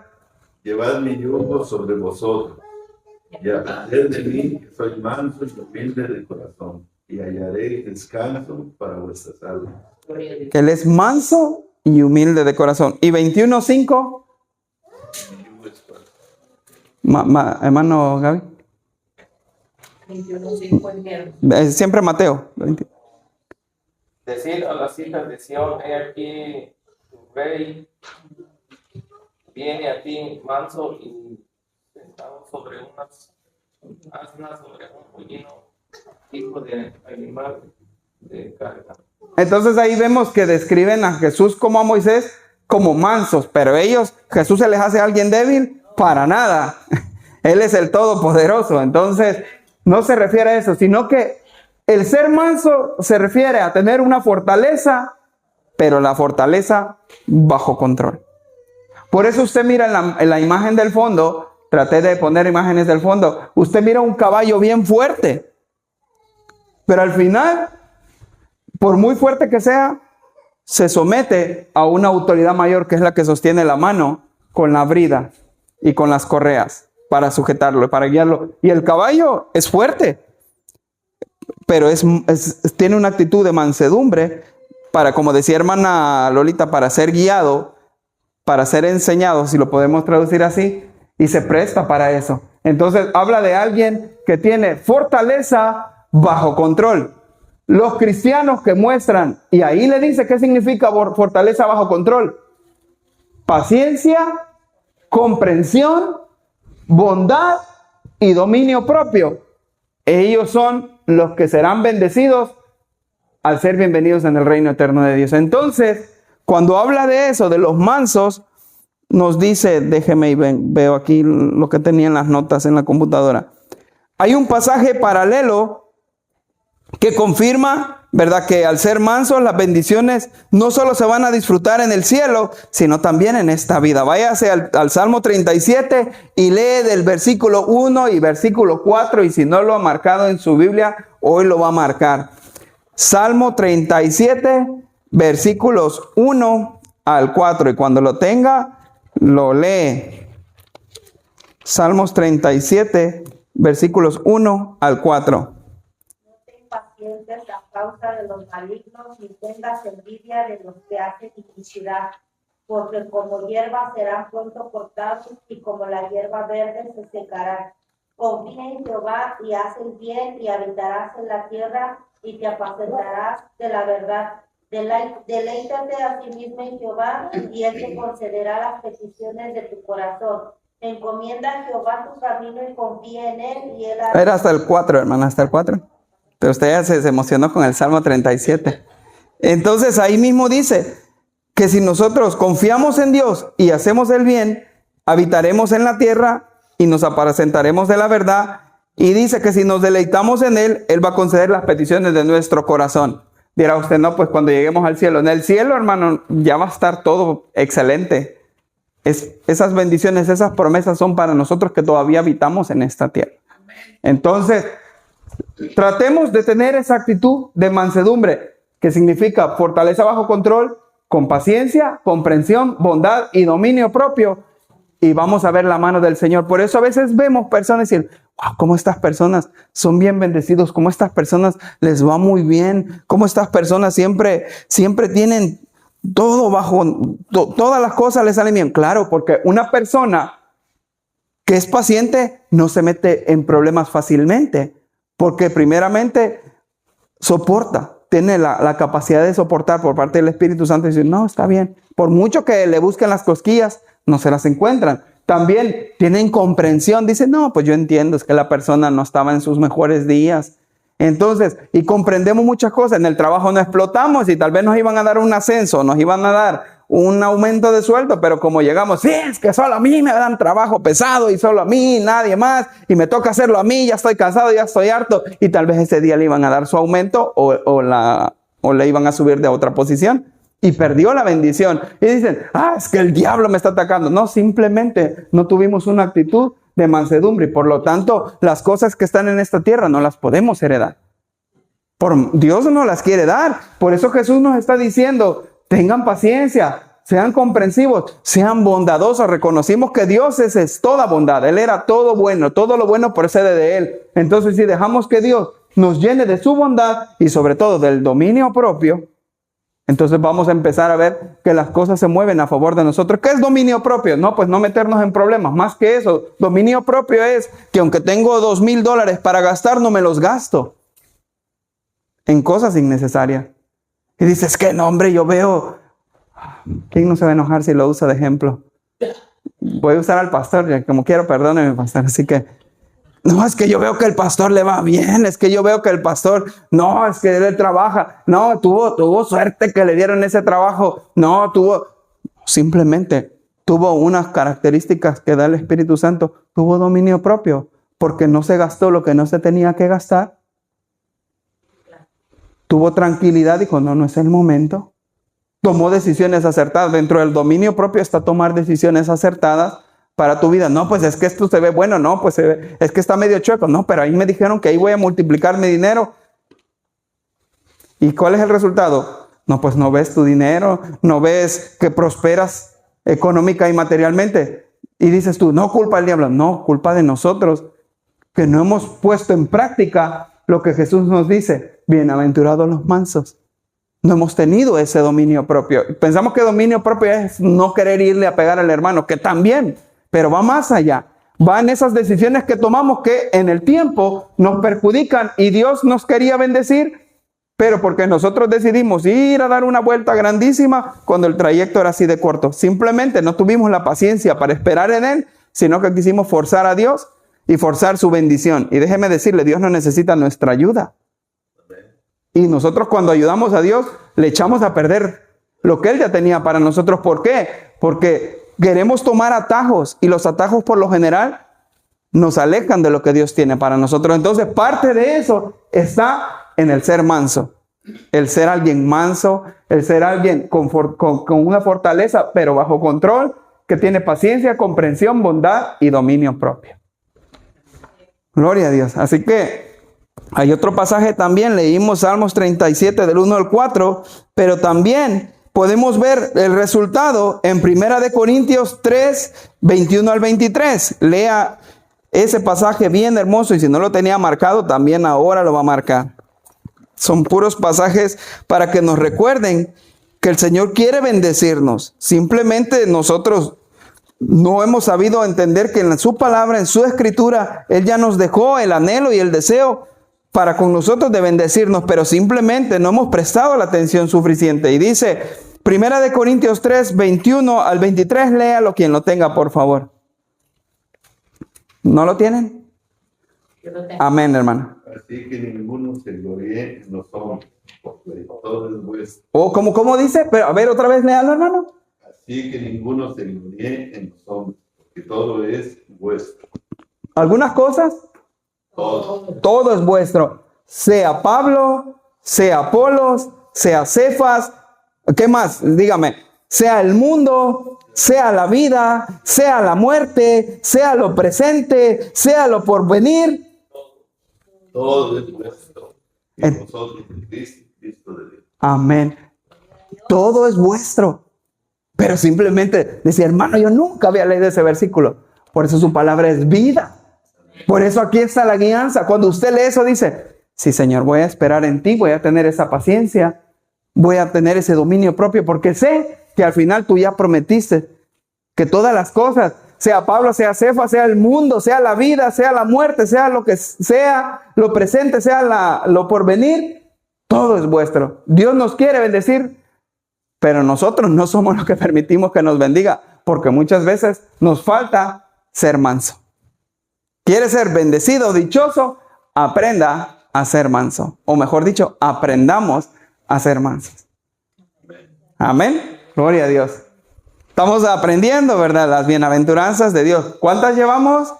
Llevad mi yugo sobre vosotros y aprended de mí, que soy manso y humilde de corazón, y hallaréis descanso para vuestras almas. Que él es manso y humilde de corazón. Y 21:5, Mi yugo es fuerte. hermano Gaby. 21:5 entiendo. Siempre Mateo. 20. Decid a las hijas de Sión, he aquí tu rey viene a ti manso y sentado sobre unas asnas, sobre un pollino, hijo de animal de carga. Entonces ahí vemos que describen a Jesús como a Moisés como mansos, pero ellos, Jesús se les hace a alguien débil, para nada. Él es el Todopoderoso, entonces no se refiere a eso, sino que el ser manso se refiere a tener una fortaleza, pero la fortaleza bajo control. Por eso usted mira en la imagen del fondo, traté de poner imágenes del fondo, usted mira un caballo bien fuerte, pero al final, por muy fuerte que sea, se somete a una autoridad mayor que es la que sostiene la mano con la brida y con las correas para sujetarlo, para guiarlo. Y el caballo es fuerte, pero tiene una actitud de mansedumbre para, como decía hermana Lolita, para ser guiado, para ser enseñado, si lo podemos traducir así, y se presta para eso. Entonces habla de alguien que tiene fortaleza bajo control. Los cristianos que muestran, y ahí le dice qué significa fortaleza bajo control: paciencia, comprensión, bondad y dominio propio. Ellos son los que serán bendecidos al ser bienvenidos en el reino eterno de Dios. Entonces, cuando habla de eso, de los mansos, nos dice, déjeme y veo aquí lo que tenía en las notas en la computadora. Hay un pasaje paralelo que confirma, ¿verdad?, que al ser mansos las bendiciones no solo se van a disfrutar en el cielo, sino también en esta vida. Váyase al Salmo 37 y lee del versículo 1 y versículo 4, y si no lo ha marcado en su Biblia, hoy lo va a marcar. Salmo 37, versículos 1 al 4, y cuando lo tenga, lo lee. Salmos 37, versículos 1 al 4. Pacientes a causa de los malignos, ni tengas envidia de los que hacen iniquidad, porque como hierba serán pronto cortados y como la hierba verde se secarán. Confía en Jehová y haz el bien y habitarás en la tierra y te apacentarás de la verdad. Deleítate a sí mismo en Jehová y él te concederá las peticiones de tu corazón. Encomienda a Jehová tu camino y confía en él y él hará. Era hasta el 4, hermana, hasta el 4. Pero usted ya se emocionó con el Salmo 37. Entonces ahí mismo dice que si nosotros confiamos en Dios y hacemos el bien, habitaremos en la tierra y nos apacentaremos de la verdad. Y dice que si nos deleitamos en Él, Él va a conceder las peticiones de nuestro corazón. Dirá usted, no, pues cuando lleguemos al cielo. En el cielo, hermano, ya va a estar todo excelente. Esas bendiciones, esas promesas son para nosotros que todavía habitamos en esta tierra. Entonces, tratemos de tener esa actitud de mansedumbre, que significa fortaleza bajo control, con paciencia, comprensión, bondad y dominio propio, y vamos a ver la mano del Señor. Por eso a veces vemos personas y decir, wow, cómo estas personas son bien bendecidos, cómo estas personas les va muy bien, cómo estas personas siempre tienen todo bajo, todas las cosas les salen bien. Claro, porque una persona que es paciente no se mete en problemas fácilmente, porque primeramente soporta, tiene la capacidad de soportar por parte del Espíritu Santo y decir, no, está bien. Por mucho que le busquen las cosquillas, no se las encuentran. También tienen comprensión. Dicen, no, pues yo entiendo, es que la persona no estaba en sus mejores días. Entonces, y comprendemos muchas cosas. En el trabajo no explotamos y tal vez nos iban a dar un ascenso, nos iban a dar un aumento de sueldo, pero como llegamos, sí, es que solo a mí me dan trabajo pesado y solo a mí, nadie más, y me toca hacerlo a mí, ya estoy cansado, ya estoy harto, y tal vez ese día le iban a dar su aumento o le iban a subir de otra posición, y perdió la bendición. Y dicen, es que el diablo me está atacando. No, simplemente no tuvimos una actitud de mansedumbre, y por lo tanto, las cosas que están en esta tierra no las podemos heredar. Dios no las quiere dar. Por eso Jesús nos está diciendo, tengan paciencia, sean comprensivos, sean bondadosos. Reconocimos que Dios es toda bondad. Él era todo bueno, todo lo bueno procede de Él. Entonces, si dejamos que Dios nos llene de su bondad y sobre todo del dominio propio, entonces vamos a empezar a ver que las cosas se mueven a favor de nosotros. ¿Qué es dominio propio? No, pues no meternos en problemas. Más que eso, dominio propio es que aunque tengo $2,000 para gastar, no me los gasto en cosas innecesarias. Y dices, que no, hombre, yo veo... ¿Quién no se va a enojar si lo usa de ejemplo? Voy a usar al pastor, como quiero, perdóneme, pastor. Así que, no, es que yo veo que el pastor le va bien, es que yo veo que el pastor, no, es que él trabaja, no, tuvo suerte que le dieron ese trabajo, no, simplemente tuvo unas características que da el Espíritu Santo, tuvo dominio propio, porque no se gastó lo que no se tenía que gastar. Tuvo tranquilidad, dijo, no es el momento. Tomó decisiones acertadas. Dentro del dominio propio está tomar decisiones acertadas para tu vida. No, pues es que esto se ve bueno, no, pues es que está medio chueco. No, pero ahí me dijeron que ahí voy a multiplicar mi dinero. ¿Y cuál es el resultado? No, pues no ves tu dinero, no ves que prosperas económica y materialmente. Y dices tú, no culpa del diablo, no, culpa de nosotros, que no hemos puesto en práctica lo que Jesús nos dice. Bienaventurados los mansos. No hemos tenido ese dominio propio. Pensamos que dominio propio es no querer irle a pegar al hermano, que también, pero va más allá. Va en esas decisiones que tomamos que en el tiempo nos perjudican y Dios nos quería bendecir, pero porque nosotros decidimos ir a dar una vuelta grandísima cuando el trayecto era así de corto. Simplemente no tuvimos la paciencia para esperar en Él, sino que quisimos forzar a Dios y forzar su bendición. Y déjeme decirle, Dios no necesita nuestra ayuda. Y nosotros cuando ayudamos a Dios, le echamos a perder lo que Él ya tenía para nosotros. ¿Por qué? Porque queremos tomar atajos y los atajos por lo general nos alejan de lo que Dios tiene para nosotros. Entonces parte de eso está en el ser manso. El ser alguien manso, el ser alguien con una fortaleza, pero bajo control, que tiene paciencia, comprensión, bondad y dominio propio. Gloria a Dios. Así que hay otro pasaje también, leímos Salmos 37 del 1 al 4, pero también podemos ver el resultado en 1 Corintios 3, 21 al 23. Lea ese pasaje bien hermoso y si no lo tenía marcado, también ahora lo va a marcar. Son puros pasajes para que nos recuerden que el Señor quiere bendecirnos. Simplemente nosotros no hemos sabido entender que en su palabra, en su escritura, Él ya nos dejó el anhelo y el deseo para con nosotros de bendecirnos, pero simplemente no hemos prestado la atención suficiente. Y dice, 1 Corintios 3, 21 al 23, léalo quien lo tenga, por favor. ¿No lo tienen? Yo lo tengo. Amén, hermano. Así que ninguno se gloríe en los hombres, porque todo es vuestro. O ¿cómo dice? Pero a ver, otra vez léalo, hermano. Así que ninguno se gloríe en los hombres, porque todo es vuestro. ¿Algunas cosas? Todo es vuestro. Sea Pablo, sea Apolos, sea Cefas. ¿Qué más? Dígame. Sea el mundo, sea la vida, sea la muerte, sea lo presente, sea lo porvenir. Todo es vuestro. Y vosotros en Cristo de Dios. Amén. Todo es vuestro. Pero simplemente decía, hermano, yo nunca había leído ese versículo. Por eso su palabra es vida. Por eso aquí está la guianza. Cuando usted lee eso dice, sí, Señor, voy a esperar en ti, voy a tener esa paciencia, voy a tener ese dominio propio, porque sé que al final tú ya prometiste que todas las cosas, sea Pablo, sea Cefas, sea el mundo, sea la vida, sea la muerte, sea lo que sea, lo presente, sea lo porvenir, todo es vuestro. Dios nos quiere bendecir, pero nosotros no somos los que permitimos que nos bendiga. porque muchas veces nos falta ser manso. ¿Quiere ser bendecido, dichoso? Aprenda a ser manso. O mejor dicho, aprendamos a ser mansos. Amén. Gloria a Dios. Estamos aprendiendo, ¿verdad? Las bienaventuranzas de Dios. ¿Cuántas llevamos?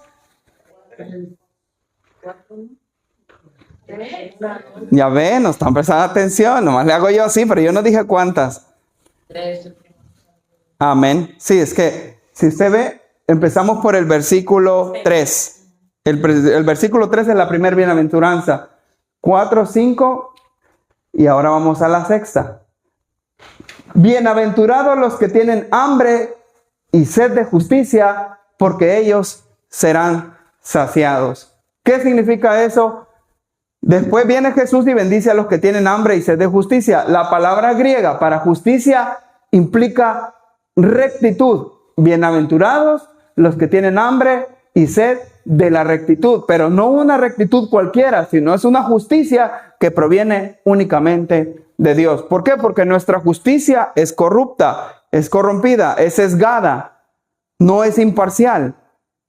Ya ven, no están prestando atención. Nomás le hago yo así, pero yo no dije cuántas. Amén. Sí, es que si usted ve, empezamos por el versículo 3. El versículo 3 es la primera bienaventuranza. 4, 5 y ahora vamos a la sexta. Bienaventurados los que tienen hambre y sed de justicia, porque ellos serán saciados. ¿Qué significa eso? Después viene Jesús y bendice a los que tienen hambre y sed de justicia. La palabra griega para justicia implica rectitud. Bienaventurados los que tienen hambre y sed de la rectitud, pero no una rectitud cualquiera, sino es una justicia que proviene únicamente de Dios. ¿Por qué? Porque nuestra justicia es corrupta, es corrompida, es sesgada, no es imparcial.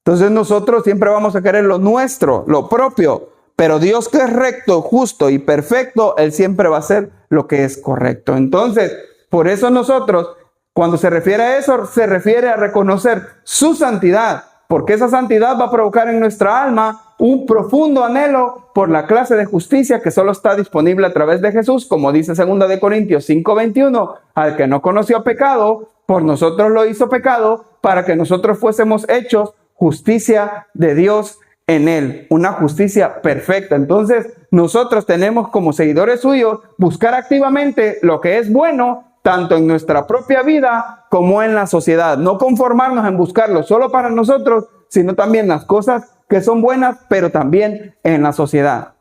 Entonces nosotros siempre vamos a querer lo nuestro, lo propio, pero Dios, que es recto, justo y perfecto, Él siempre va a hacer lo que es correcto. Entonces, por eso nosotros, cuando se refiere a eso, se refiere a reconocer su santidad, porque esa santidad va a provocar en nuestra alma un profundo anhelo por la clase de justicia que solo está disponible a través de Jesús, como dice 2 de Corintios 5:21, al que no conoció pecado, por nosotros lo hizo pecado, para que nosotros fuésemos hechos justicia de Dios en él, una justicia perfecta. Entonces, nosotros tenemos como seguidores suyos buscar activamente lo que es bueno, tanto en nuestra propia vida como en la sociedad. No conformarnos en buscarlo solo para nosotros, sino también las cosas que son buenas, pero también en la sociedad.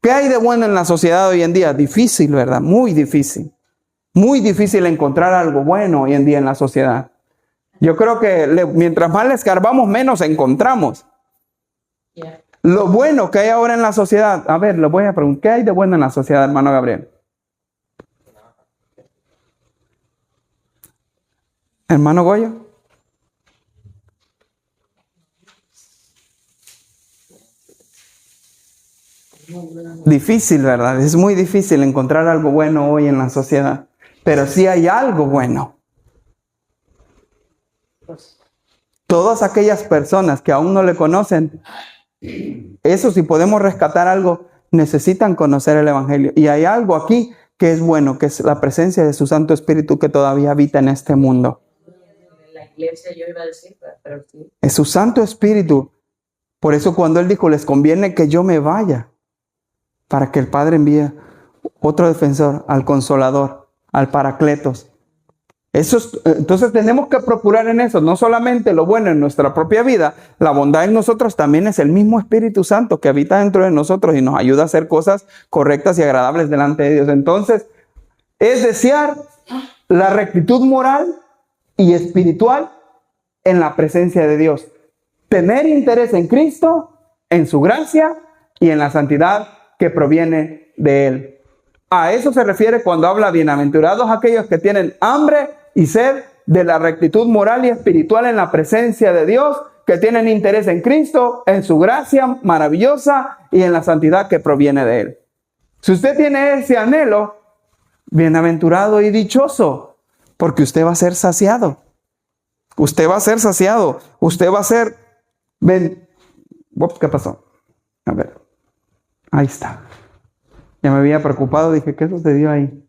¿Qué hay de bueno en la sociedad hoy en día? Difícil, ¿verdad? Muy difícil. Muy difícil encontrar algo bueno hoy en día en la sociedad. Yo creo que mientras más le escarbamos, menos encontramos. Lo bueno que hay ahora en la sociedad. A ver, le voy a preguntar, ¿qué hay de bueno en la sociedad, hermano Gabriel? Hermano Goyo. Difícil, ¿verdad? Es muy difícil encontrar algo bueno hoy en la sociedad. Pero sí hay algo bueno. Todas aquellas personas que aún no le conocen, eso, si podemos rescatar algo, necesitan conocer el Evangelio. Y hay algo aquí que es bueno, que es la presencia de su Santo Espíritu que todavía habita en este mundo. La iglesia, yo iba a decir, pero sí. Es su Santo Espíritu. Por eso cuando Él dijo, les conviene que yo me vaya, para que el Padre envíe otro defensor, al Consolador, al Paracletos. Entonces tenemos que procurar en eso, no solamente lo bueno en nuestra propia vida, la bondad en nosotros también es el mismo Espíritu Santo que habita dentro de nosotros y nos ayuda a hacer cosas correctas y agradables delante de Dios. Entonces, es desear la rectitud moral y espiritual en la presencia de Dios. Tener interés en Cristo, en su gracia y en la santidad que proviene de Él. A eso se refiere cuando habla bienaventurados aquellos que tienen hambre y sed de la rectitud moral y espiritual en la presencia de Dios, que tienen interés en Cristo, en su gracia maravillosa y en la santidad que proviene de Él. Si usted tiene ese anhelo, bienaventurado y dichoso, porque usted va a ser saciado. Usted va a ser saciado. Usted va a ser... ¿Qué pasó? A ver. Ahí está. Ya me había preocupado. Dije, ¿qué sucedió ahí?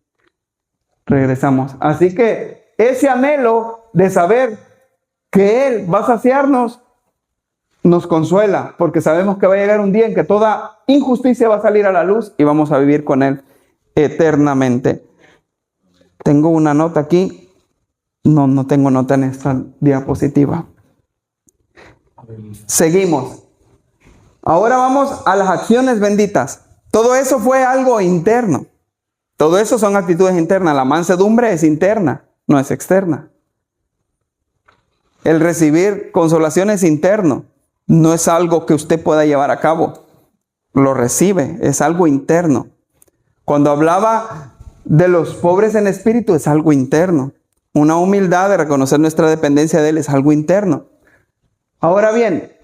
Regresamos. Así que ese anhelo de saber que Él va a saciarnos nos consuela, porque sabemos que va a llegar un día en que toda injusticia va a salir a la luz y vamos a vivir con Él eternamente. Tengo una nota aquí. No tengo nota en esta diapositiva. Seguimos. Ahora vamos a las acciones benditas. Todo eso fue algo interno. Todo eso son actitudes internas. La mansedumbre es interna, no es externa. El recibir consolación es interno. No es algo que usted pueda llevar a cabo. Lo recibe, es algo interno. Cuando hablaba de los pobres en espíritu, es algo interno. Una humildad de reconocer nuestra dependencia de Él es algo interno. Ahora bien,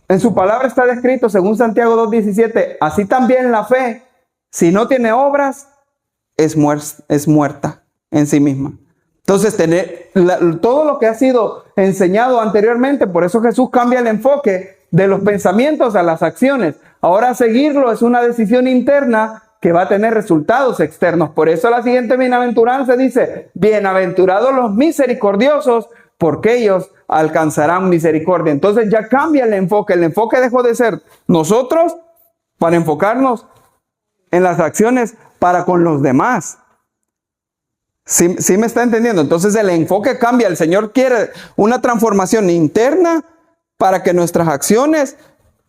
en su palabra está descrito, según Santiago 2:17, así también la fe, si no tiene obras, es muerta en sí misma. Entonces, todo lo que ha sido enseñado anteriormente, por eso Jesús cambia el enfoque de los pensamientos a las acciones. Ahora seguirlo es una decisión interna que va a tener resultados externos. Por eso la siguiente bienaventuranza dice, bienaventurados los misericordiosos, porque ellos alcanzarán misericordia. Entonces ya cambia el enfoque. El enfoque dejó de ser nosotros para enfocarnos en las acciones para con los demás. ¿Sí me está entendiendo? Entonces el enfoque cambia. El Señor quiere una transformación interna para que nuestras acciones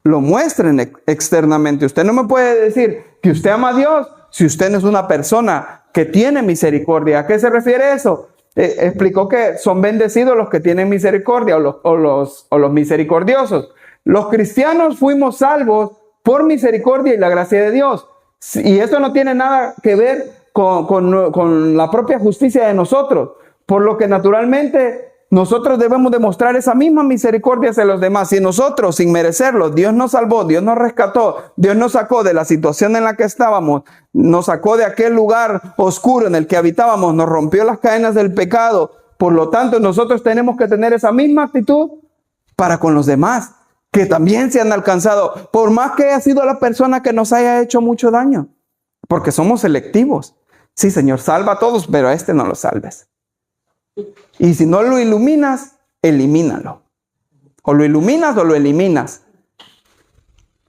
lo muestren externamente. Usted no me puede decir que usted ama a Dios si usted no es una persona que tiene misericordia. ¿A qué se refiere eso? Explicó que son bendecidos los que tienen misericordia o los misericordiosos. Los cristianos fuimos salvos por misericordia y la gracia de Dios. Y esto no tiene nada que ver con la propia justicia de nosotros. Por lo que naturalmente nosotros debemos demostrar esa misma misericordia hacia los demás. Si nosotros, sin merecerlo, Dios nos salvó, Dios nos rescató, Dios nos sacó de la situación en la que estábamos, nos sacó de aquel lugar oscuro en el que habitábamos, nos rompió las cadenas del pecado. Por lo tanto, nosotros tenemos que tener esa misma actitud para con los demás, que también se han alcanzado, por más que haya sido la persona que nos haya hecho mucho daño, porque somos selectivos. Sí, Señor, salva a todos, pero a este no lo salves. Y si no lo iluminas, elimínalo. O lo iluminas o lo eliminas.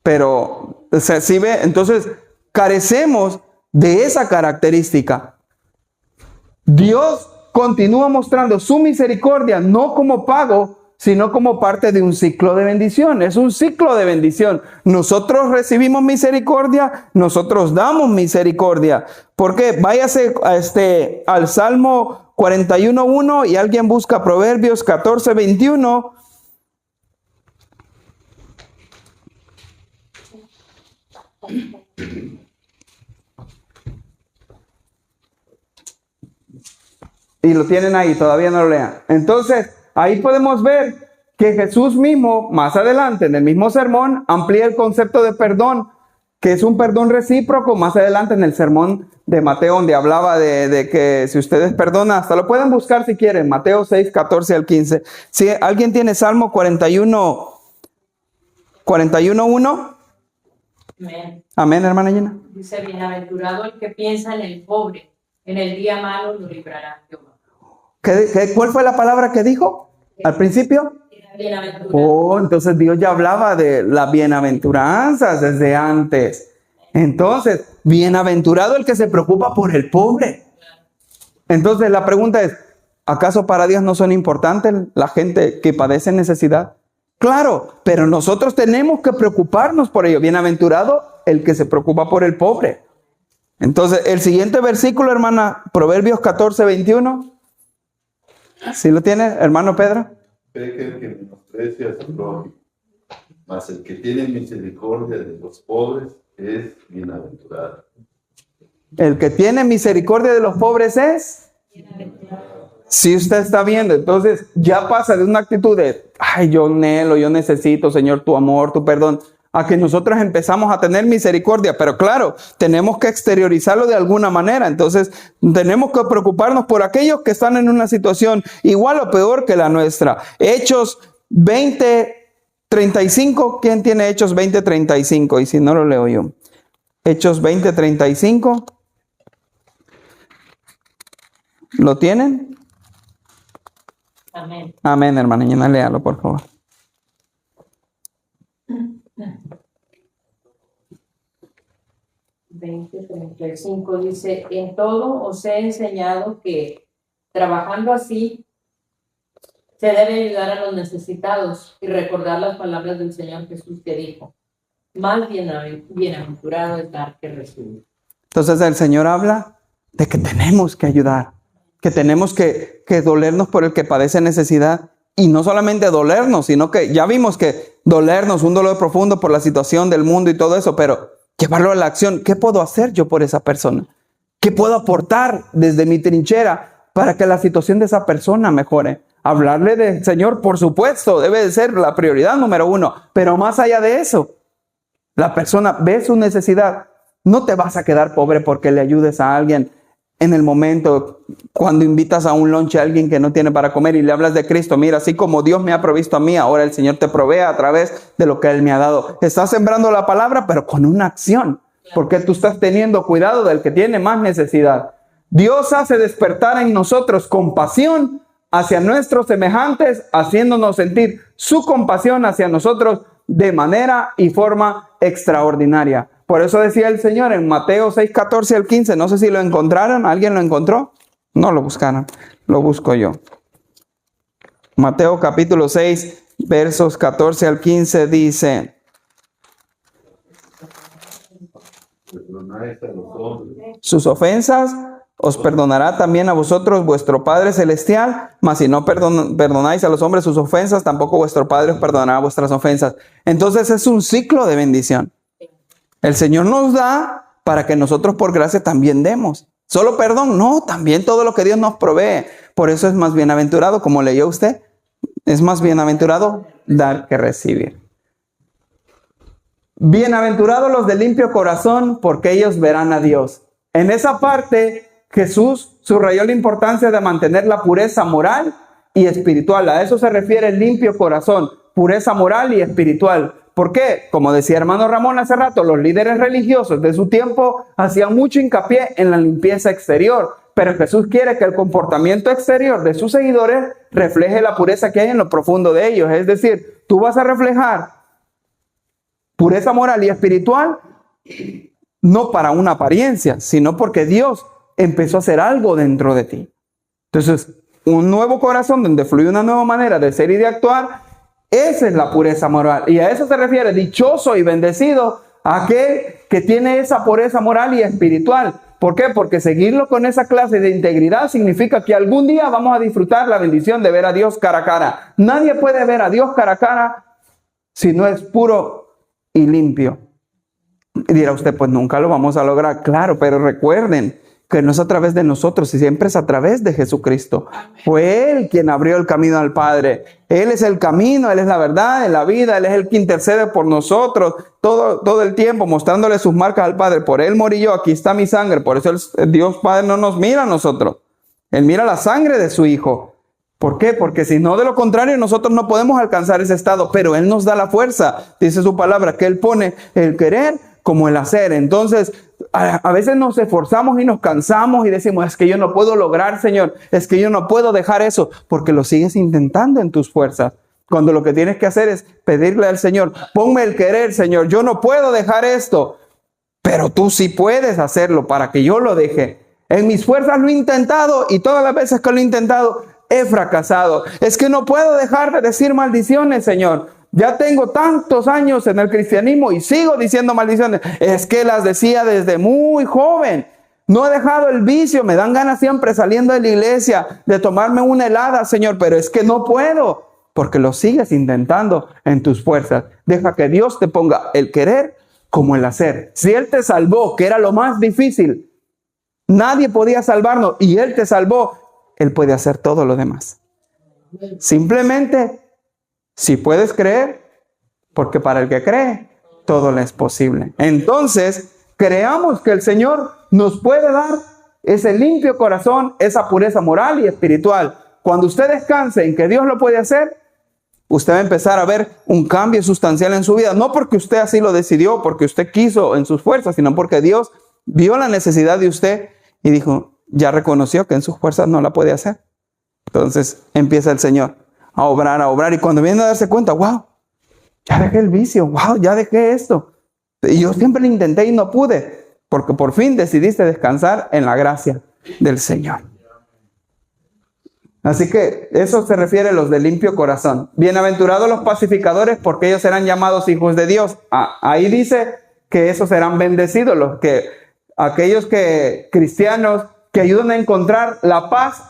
Pero, ¿sí ve? Entonces, carecemos de esa característica. Dios continúa mostrando su misericordia, no como pago, sino como parte de un ciclo de bendición. Es un ciclo de bendición. Nosotros recibimos misericordia, nosotros damos misericordia. ¿Por qué? Váyase al Salmo 41:1 y alguien busca Proverbios 14:21. Y lo tienen ahí, todavía no lo lean. Entonces, ahí podemos ver que Jesús mismo, más adelante, en el mismo sermón, amplía el concepto de perdón, que es un perdón recíproco, más adelante en el sermón de Mateo, donde hablaba de que si ustedes perdonan, hasta lo pueden buscar si quieren, Mateo 6, 14 al 15. Si alguien tiene Salmo 41:1. Amén. Amén, hermana Gina. Dice, bienaventurado el que piensa en el pobre, en el día malo lo librará Jehová. ¿Cuál fue la palabra que dijo al principio? Bienaventurado. Oh, entonces Dios ya hablaba de las bienaventuranzas desde antes. Entonces, bienaventurado el que se preocupa por el pobre. Entonces la pregunta es, ¿acaso para Dios no son importantes la gente que padece necesidad? Claro, pero nosotros tenemos que preocuparnos por ello. Bienaventurado el que se preocupa por el pobre. Entonces, el siguiente versículo, hermana, Proverbios 14:21. ¿Sí lo tiene, hermano Pedro? Cree que el que menosprecia a su prójimo, mas el que tiene misericordia de los pobres es bienaventurado. El que tiene misericordia de los pobres es. Si usted está viendo, entonces ya pasa de una actitud de, ay, yo anhelo, yo necesito, Señor, tu amor, tu perdón, a que nosotros empezamos a tener misericordia. Pero claro, tenemos que exteriorizarlo de alguna manera. Entonces, tenemos que preocuparnos por aquellos que están en una situación igual o peor que la nuestra. Hechos 20:35. ¿Quién tiene Hechos 20:35? Y si no, lo leo yo. Hechos 20:35. ¿Lo tienen? Amén. Amén, hermana. Llena, léalo, por favor. (20:35) dice, en todo os he enseñado que trabajando así se debe ayudar a los necesitados y recordar las palabras del Señor Jesús que dijo, más bienaventurado es dar que recibir. Entonces el Señor habla de que tenemos que ayudar, que tenemos que dolernos por el que padece necesidad. Y no solamente dolernos, sino que ya vimos que dolernos, un dolor profundo por la situación del mundo y todo eso, pero llevarlo a la acción. ¿Qué puedo hacer yo por esa persona? ¿Qué puedo aportar desde mi trinchera para que la situación de esa persona mejore. Hablarle del Señor, por supuesto, debe de ser la prioridad número uno, pero más allá de eso, la persona ve su necesidad. No te vas a quedar pobre porque le ayudes a alguien en el momento cuando invitas a un lunch a alguien que no tiene para comer y le hablas de Cristo. Mira, así como Dios me ha provisto a mí, ahora el Señor te provee a través de lo que Él me ha dado. Estás sembrando la palabra, pero con una acción, porque tú estás teniendo cuidado del que tiene más necesidad. Dios hace despertar en nosotros compasión hacia nuestros semejantes, haciéndonos sentir su compasión hacia nosotros de manera y forma extraordinaria. Por eso decía el Señor en Mateo 6, 14 al 15, no sé si lo encontraron, ¿alguien lo encontró? No lo buscaron, lo busco yo. Mateo capítulo 6, versos 14 al 15 dice: Perdonáis a los hombres. sus ofensas os perdonará también a vosotros vuestro Padre Celestial, mas si no perdonáis a los hombres sus ofensas, tampoco vuestro Padre os perdonará vuestras ofensas. Entonces es un ciclo de bendición. El Señor nos da para que nosotros por gracia también demos. ¿Solo perdón? No, también todo lo que Dios nos provee. Por eso es más bienaventurado, como leyó usted, es más bienaventurado dar que recibir. Bienaventurados los de limpio corazón, porque ellos verán a Dios. En esa parte, Jesús subrayó la importancia de mantener la pureza moral y espiritual. A eso se refiere el limpio corazón, pureza moral y espiritual. ¿Por qué? Como decía hermano Ramón hace rato, los líderes religiosos de su tiempo hacían mucho hincapié en la limpieza exterior, pero Jesús quiere que el comportamiento exterior de sus seguidores refleje la pureza que hay en lo profundo de ellos. Es decir, tú vas a reflejar pureza moral y espiritual no para una apariencia, sino porque Dios empezó a hacer algo dentro de ti. Entonces, un nuevo corazón donde fluye una nueva manera de ser y de actuar. Esa es la pureza moral. Y a eso se refiere dichoso y bendecido aquel que tiene esa pureza moral y espiritual. ¿Por qué? Porque seguirlo con esa clase de integridad significa que algún día vamos a disfrutar la bendición de ver a Dios cara a cara. Nadie puede ver a Dios cara a cara si no es puro y limpio. Y dirá usted, pues nunca lo vamos a lograr. Claro, pero recuerden que no es a través de nosotros, siempre es a través de Jesucristo. Fue Él quien abrió el camino al Padre. Él es el camino, Él es la verdad, en la vida. Él es el que intercede por nosotros todo el tiempo, mostrándole sus marcas al Padre. Por Él morí yo, aquí está mi sangre. Por eso el Dios Padre no nos mira a nosotros. Él mira la sangre de su Hijo. ¿Por qué? Porque si no, de lo contrario, nosotros no podemos alcanzar ese estado. Pero Él nos da la fuerza. Dice su palabra que Él pone el querer como el hacer. Entonces, a veces nos esforzamos y nos cansamos y decimos, es que yo no puedo lograr, Señor, es que yo no puedo dejar eso, porque lo sigues intentando en tus fuerzas. Cuando lo que tienes que hacer es pedirle al Señor, ponme el querer, Señor, yo no puedo dejar esto, pero tú sí puedes hacerlo para que yo lo deje. En mis fuerzas lo he intentado y todas las veces que lo he intentado he fracasado. Es que no puedo dejar de decir maldiciones, Señor. Ya tengo tantos años en el cristianismo y sigo diciendo maldiciones. Es que las decía desde muy joven. No he dejado el vicio. Me dan ganas siempre saliendo de la iglesia de tomarme una helada, Señor. Pero es que no puedo. Porque lo sigues intentando en tus fuerzas. Deja que Dios te ponga el querer como el hacer. Si Él te salvó, que era lo más difícil. Nadie podía salvarnos y Él te salvó. Él puede hacer todo lo demás. Simplemente, si puedes creer, porque para el que cree, todo le es posible. Entonces, creamos que el Señor nos puede dar ese limpio corazón, esa pureza moral y espiritual. Cuando usted descanse en que Dios lo puede hacer, usted va a empezar a ver un cambio sustancial en su vida. No porque usted así lo decidió, porque usted quiso en sus fuerzas, sino porque Dios vio la necesidad de usted y dijo, ya reconoció que en sus fuerzas no la puede hacer. Entonces empieza el Señor a obrar. Y cuando viene a darse cuenta, wow, ya dejé el vicio, wow, ya dejé esto. Y yo siempre lo intenté y no pude, porque por fin decidiste descansar en la gracia del Señor. Así que eso se refiere a los de limpio corazón. Bienaventurados los pacificadores, porque ellos serán llamados hijos de Dios. Ahí dice que esos serán bendecidos, aquellos cristianos que ayudan a encontrar la paz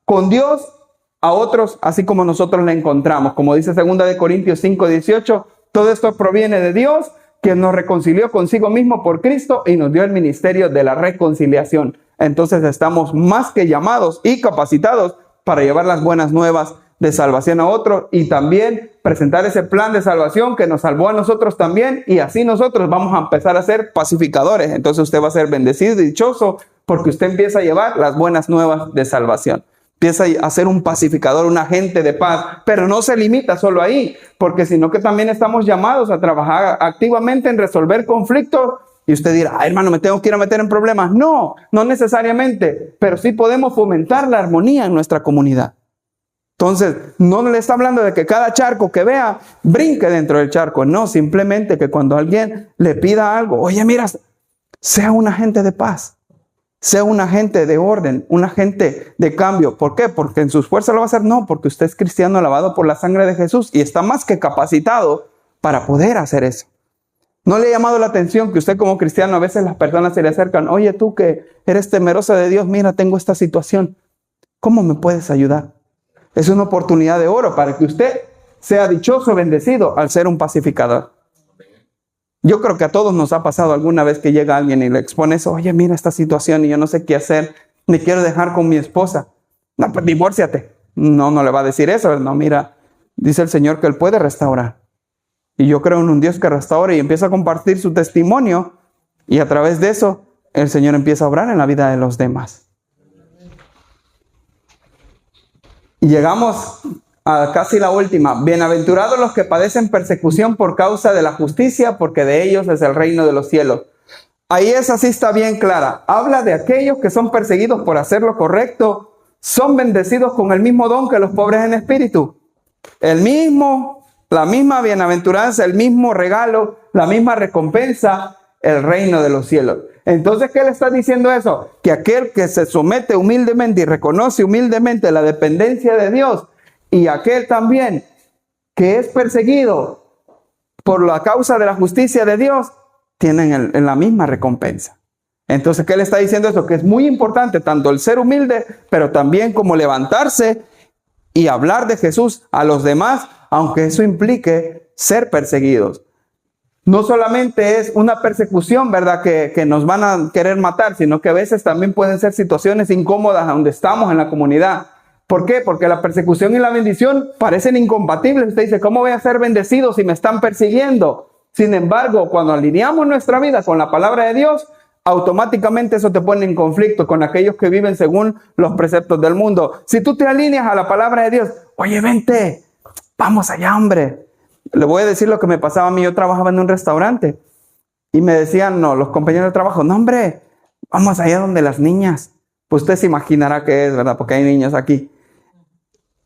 con Dios a otros, así como nosotros la encontramos. Como dice 2 Corintios 5:18, todo esto proviene de Dios, quien nos reconcilió consigo mismo por Cristo y nos dio el ministerio de la reconciliación. entonces estamos más que llamados y capacitados para llevar las buenas nuevas de salvación a otros y también presentar ese plan de salvación que nos salvó a nosotros también, y así nosotros vamos a empezar a ser pacificadores. Entonces usted va a ser bendecido y dichoso porque usted empieza a llevar las buenas nuevas de salvación. Empieza a ser un pacificador, un agente de paz, pero no se limita solo ahí, porque sino que también estamos llamados a trabajar activamente en resolver conflictos. Y usted dirá, hermano, me tengo que ir a meter en problemas. No, no necesariamente, pero sí podemos fomentar la armonía en nuestra comunidad. Entonces, no le está hablando de que cada charco que vea brinque dentro del charco. No, simplemente que cuando alguien le pida algo, oye, mira, sea un agente de paz, sea un agente de orden, un agente de cambio. ¿Por qué? Porque en sus fuerzas lo va a hacer. No, porque usted es cristiano lavado por la sangre de Jesús y está más que capacitado para poder hacer eso. ¿No le ha llamado la atención que usted como cristiano a veces las personas se le acercan? Oye, tú que eres temerosa de Dios, mira, tengo esta situación. ¿Cómo me puedes ayudar? Es una oportunidad de oro para que usted sea dichoso, bendecido al ser un pacificador. Yo creo que a todos nos ha pasado alguna vez que llega alguien y le expone eso. Oye, mira esta situación y yo no sé qué hacer. Me quiero dejar con mi esposa. No, pues divórciate. No, no le va a decir eso. No, mira, dice el Señor que Él puede restaurar. Y yo creo en un Dios que restaura y empieza a compartir su testimonio. Y a través de eso, el Señor empieza a obrar en la vida de los demás. Y llegamos a casi la última. Bienaventurados los que padecen persecución por causa de la justicia, porque de ellos es el reino de los cielos. Ahí esa sí está bien clara. Habla de aquellos que son perseguidos por hacer lo correcto. Son bendecidos con el mismo don que los pobres en espíritu. La misma bienaventuranza, el mismo regalo, la misma recompensa, el reino de los cielos. Entonces, ¿qué le está diciendo eso? Que aquel que se somete humildemente y reconoce humildemente la dependencia de Dios, y aquel también que es perseguido por la causa de la justicia de Dios, tienen la misma recompensa. Entonces, ¿qué le está diciendo eso? Que es muy importante tanto el ser humilde, pero también como levantarse y hablar de Jesús a los demás, aunque eso implique ser perseguidos. No solamente es una persecución, ¿verdad?, que nos van a querer matar, sino que a veces también pueden ser situaciones incómodas donde estamos en la comunidad. ¿Por qué? Porque la persecución y la bendición parecen incompatibles. Usted dice, ¿cómo voy a ser bendecido si me están persiguiendo? Sin embargo, cuando alineamos nuestra vida con la palabra de Dios, automáticamente eso te pone en conflicto con aquellos que viven según los preceptos del mundo. Si tú te alineas a la palabra de Dios, oye, vente, vamos allá, hombre. Le voy a decir lo que me pasaba a mí. Yo trabajaba en un restaurante y me decían, no, los compañeros de trabajo, no, hombre, vamos allá donde las niñas. Pues usted se imaginará qué es, ¿verdad? Porque hay niños aquí.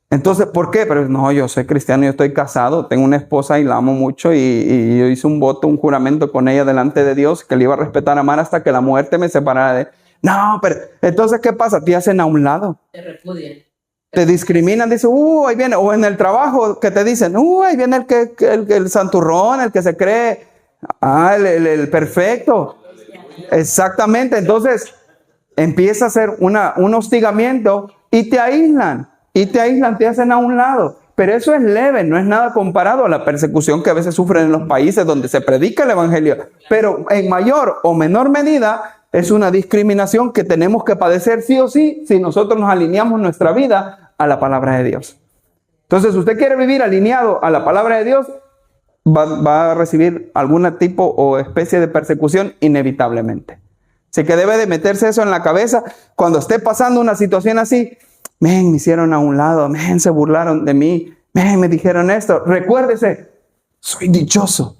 Entonces, ¿por qué? Pero no, yo soy cristiano, yo estoy casado, tengo una esposa y la amo mucho y yo hice un voto, un juramento con ella delante de Dios que le iba a respetar, amar hasta que la muerte me separara de él. No, pero entonces, ¿qué pasa? Te hacen a un lado. Te repudian. Te discriminan, dicen, ahí viene, o en el trabajo que te dicen, ahí viene el santurrón, el que se cree, el perfecto. Exactamente, entonces empieza a ser un hostigamiento y te aíslan, te hacen a un lado. Pero eso es leve, no es nada comparado a la persecución que a veces sufren en los países donde se predica el evangelio. Pero en mayor o menor medida, es una discriminación que tenemos que padecer sí o sí si nosotros nos alineamos nuestra vida a la palabra de Dios. Entonces, usted quiere vivir alineado a la palabra de Dios, va a recibir algún tipo o especie de persecución inevitablemente. Así que debe de meterse eso en la cabeza cuando esté pasando una situación así. Me hicieron a un lado, se burlaron de mí, me dijeron esto. Recuérdese, soy dichoso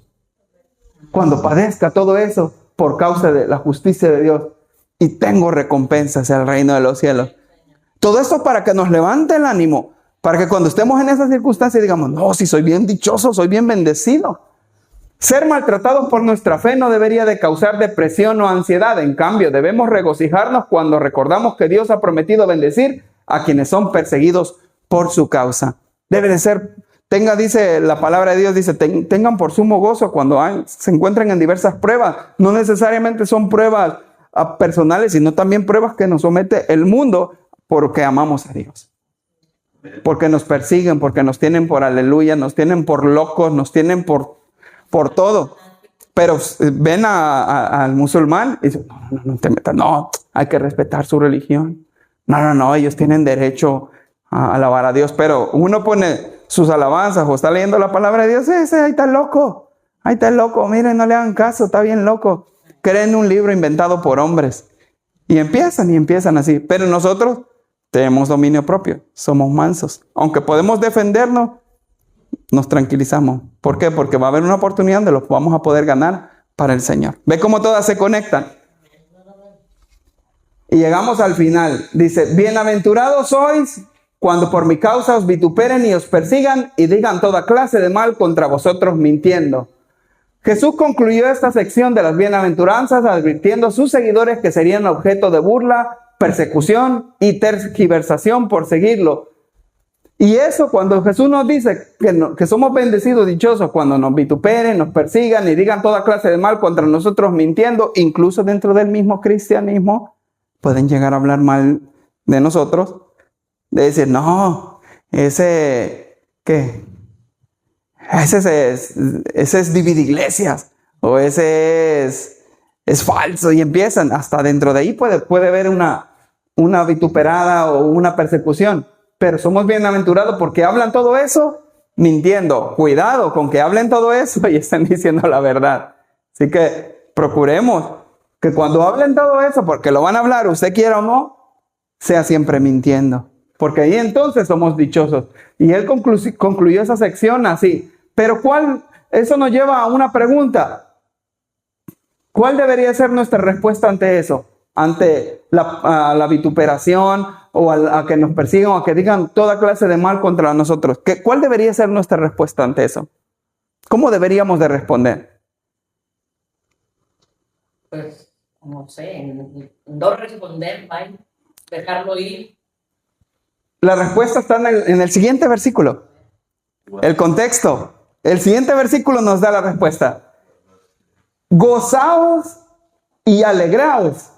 cuando padezca todo eso por causa de la justicia de Dios y tengo recompensas en el reino de los cielos. Todo esto para que nos levante el ánimo, para que cuando estemos en esas circunstancias digamos, no, si soy bien dichoso, soy bien bendecido. Ser maltratados por nuestra fe no debería de causar depresión o ansiedad. En cambio, debemos regocijarnos cuando recordamos que Dios ha prometido bendecir a quienes son perseguidos por su causa. Debe de ser, dice la palabra de Dios, dice, tengan por sumo gozo cuando se encuentren en diversas pruebas. No necesariamente son pruebas personales, sino también pruebas que nos somete el mundo porque amamos a Dios. Porque nos persiguen, porque nos tienen por aleluya, nos tienen por locos, nos tienen por todo. Pero ven al musulmán y dicen, no te metas, no, hay que respetar su religión. No, ellos tienen derecho a alabar a Dios. Pero uno pone sus alabanzas o está leyendo la palabra de Dios, ese ahí está loco, miren, no le hagan caso, está bien loco. Creen un libro inventado por hombres. Y empiezan así. Pero nosotros tenemos dominio propio, somos mansos. Aunque podemos defendernos, nos tranquilizamos. ¿Por qué? Porque va a haber una oportunidad donde los vamos a poder ganar para el Señor. ¿Ve cómo todas se conectan? Y llegamos al final. Dice, bienaventurados sois cuando por mi causa os vituperen y os persigan y digan toda clase de mal contra vosotros mintiendo. Jesús concluyó esta sección de las bienaventuranzas advirtiendo a sus seguidores que serían objeto de burla, persecución y tergiversación por seguirlo. Y eso cuando Jesús nos dice que somos bendecidos, dichosos, cuando nos vituperen, nos persigan y digan toda clase de mal contra nosotros mintiendo, incluso dentro del mismo cristianismo, pueden llegar a hablar mal de nosotros, de decir, no, ese es dividir iglesias, o ese es falso, y empiezan, hasta dentro de ahí puede haber una vituperada o una persecución. Pero somos bienaventurados porque hablan todo eso mintiendo. Cuidado con que hablen todo eso y estén diciendo la verdad. Así que procuremos que cuando hablen todo eso, porque lo van a hablar, usted quiera o no, sea siempre mintiendo. Porque ahí entonces somos dichosos. Y él concluyó esa sección así. Pero eso nos lleva a una pregunta. ¿Cuál debería ser nuestra respuesta ante eso? Ante la vituperación o a que nos persigan o a que digan toda clase de mal contra nosotros. ¿Cuál debería ser nuestra respuesta ante eso? ¿Cómo deberíamos de responder? Pues, no sé, no responder, ¿vale? Dejarlo ir. La respuesta está en el siguiente versículo. El contexto. El siguiente versículo nos da la respuesta. Gozaos y alegraos,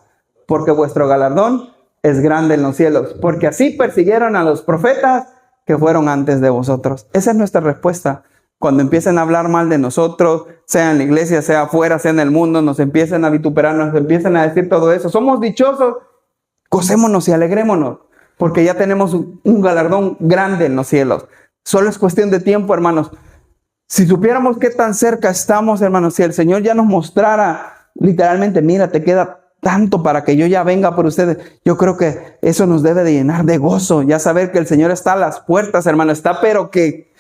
porque vuestro galardón es grande en los cielos, porque así persiguieron a los profetas que fueron antes de vosotros. Esa es nuestra respuesta. Cuando empiecen a hablar mal de nosotros, sea en la iglesia, sea afuera, sea en el mundo, nos empiecen a vituperar, nos empiecen a decir todo eso. Somos dichosos, gocémonos y alegrémonos, porque ya tenemos un galardón grande en los cielos. Solo es cuestión de tiempo, hermanos. Si supiéramos qué tan cerca estamos, hermanos, si el Señor ya nos mostrara literalmente, mira, te queda tanto para que yo ya venga por ustedes, yo creo que eso nos debe de llenar de gozo, ya saber que el Señor está a las puertas, hermano, está, pero que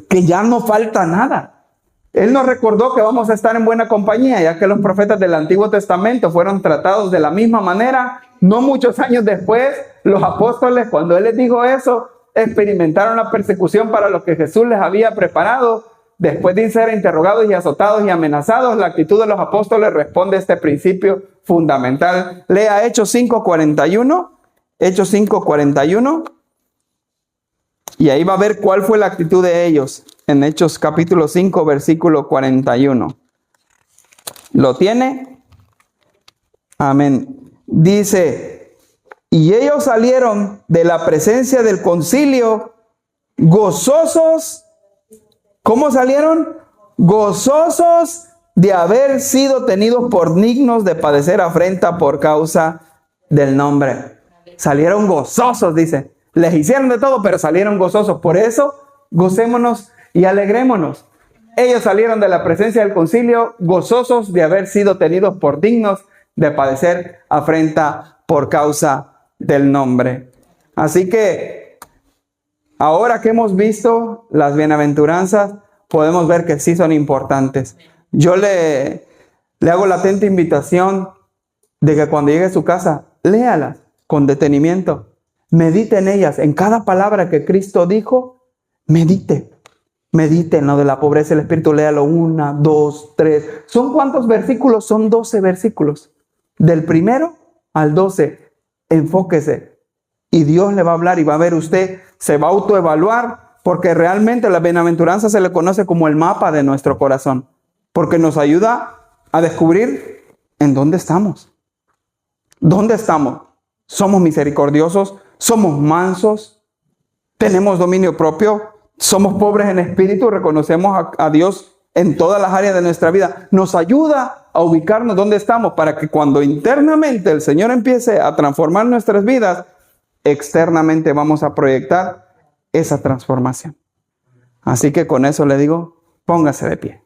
ya no falta nada. Él nos recordó que vamos a estar en buena compañía, ya que los profetas del Antiguo Testamento fueron tratados de la misma manera. No muchos años después, los apóstoles, cuando Él les dijo eso, experimentaron la persecución para lo que Jesús les había preparado. Después de ser interrogados y azotados y amenazados, la actitud de los apóstoles responde a este principio fundamental. Lea Hechos 5:41. Hechos 5:41. Y ahí va a ver cuál fue la actitud de ellos. En Hechos capítulo 5, versículo 41. ¿Lo tiene? Amén. Dice, y ellos salieron de la presencia del concilio gozosos. ¿Cómo salieron? Gozosos de haber sido tenidos por dignos de padecer afrenta por causa del nombre. Salieron gozosos, dice. Les hicieron de todo, pero salieron gozosos. Por eso, gocémonos y alegrémonos. Ellos salieron de la presencia del concilio gozosos de haber sido tenidos por dignos de padecer afrenta por causa del nombre. Así que ahora que hemos visto las bienaventuranzas, podemos ver que sí son importantes. Yo le hago la atenta invitación de que cuando llegue a su casa, léalas con detenimiento. Medite en ellas, en cada palabra que Cristo dijo, medite en lo de la pobreza del espíritu, léalo 1, 2, 3. ¿Son cuántos versículos? Son 12 versículos. Del 1 al 12, enfóquese. Y Dios le va a hablar y va a ver usted, se va a autoevaluar, porque realmente la bienaventuranza se le conoce como el mapa de nuestro corazón, porque nos ayuda a descubrir en dónde estamos. ¿Dónde estamos? ¿Somos misericordiosos? ¿Somos mansos? ¿Tenemos dominio propio? ¿Somos pobres en espíritu? ¿Reconocemos a Dios en todas las áreas de nuestra vida. Nos ayuda a ubicarnos donde estamos para que cuando internamente el Señor empiece a transformar nuestras vidas, externamente vamos a proyectar esa transformación. Así que con eso le digo, póngase de pie.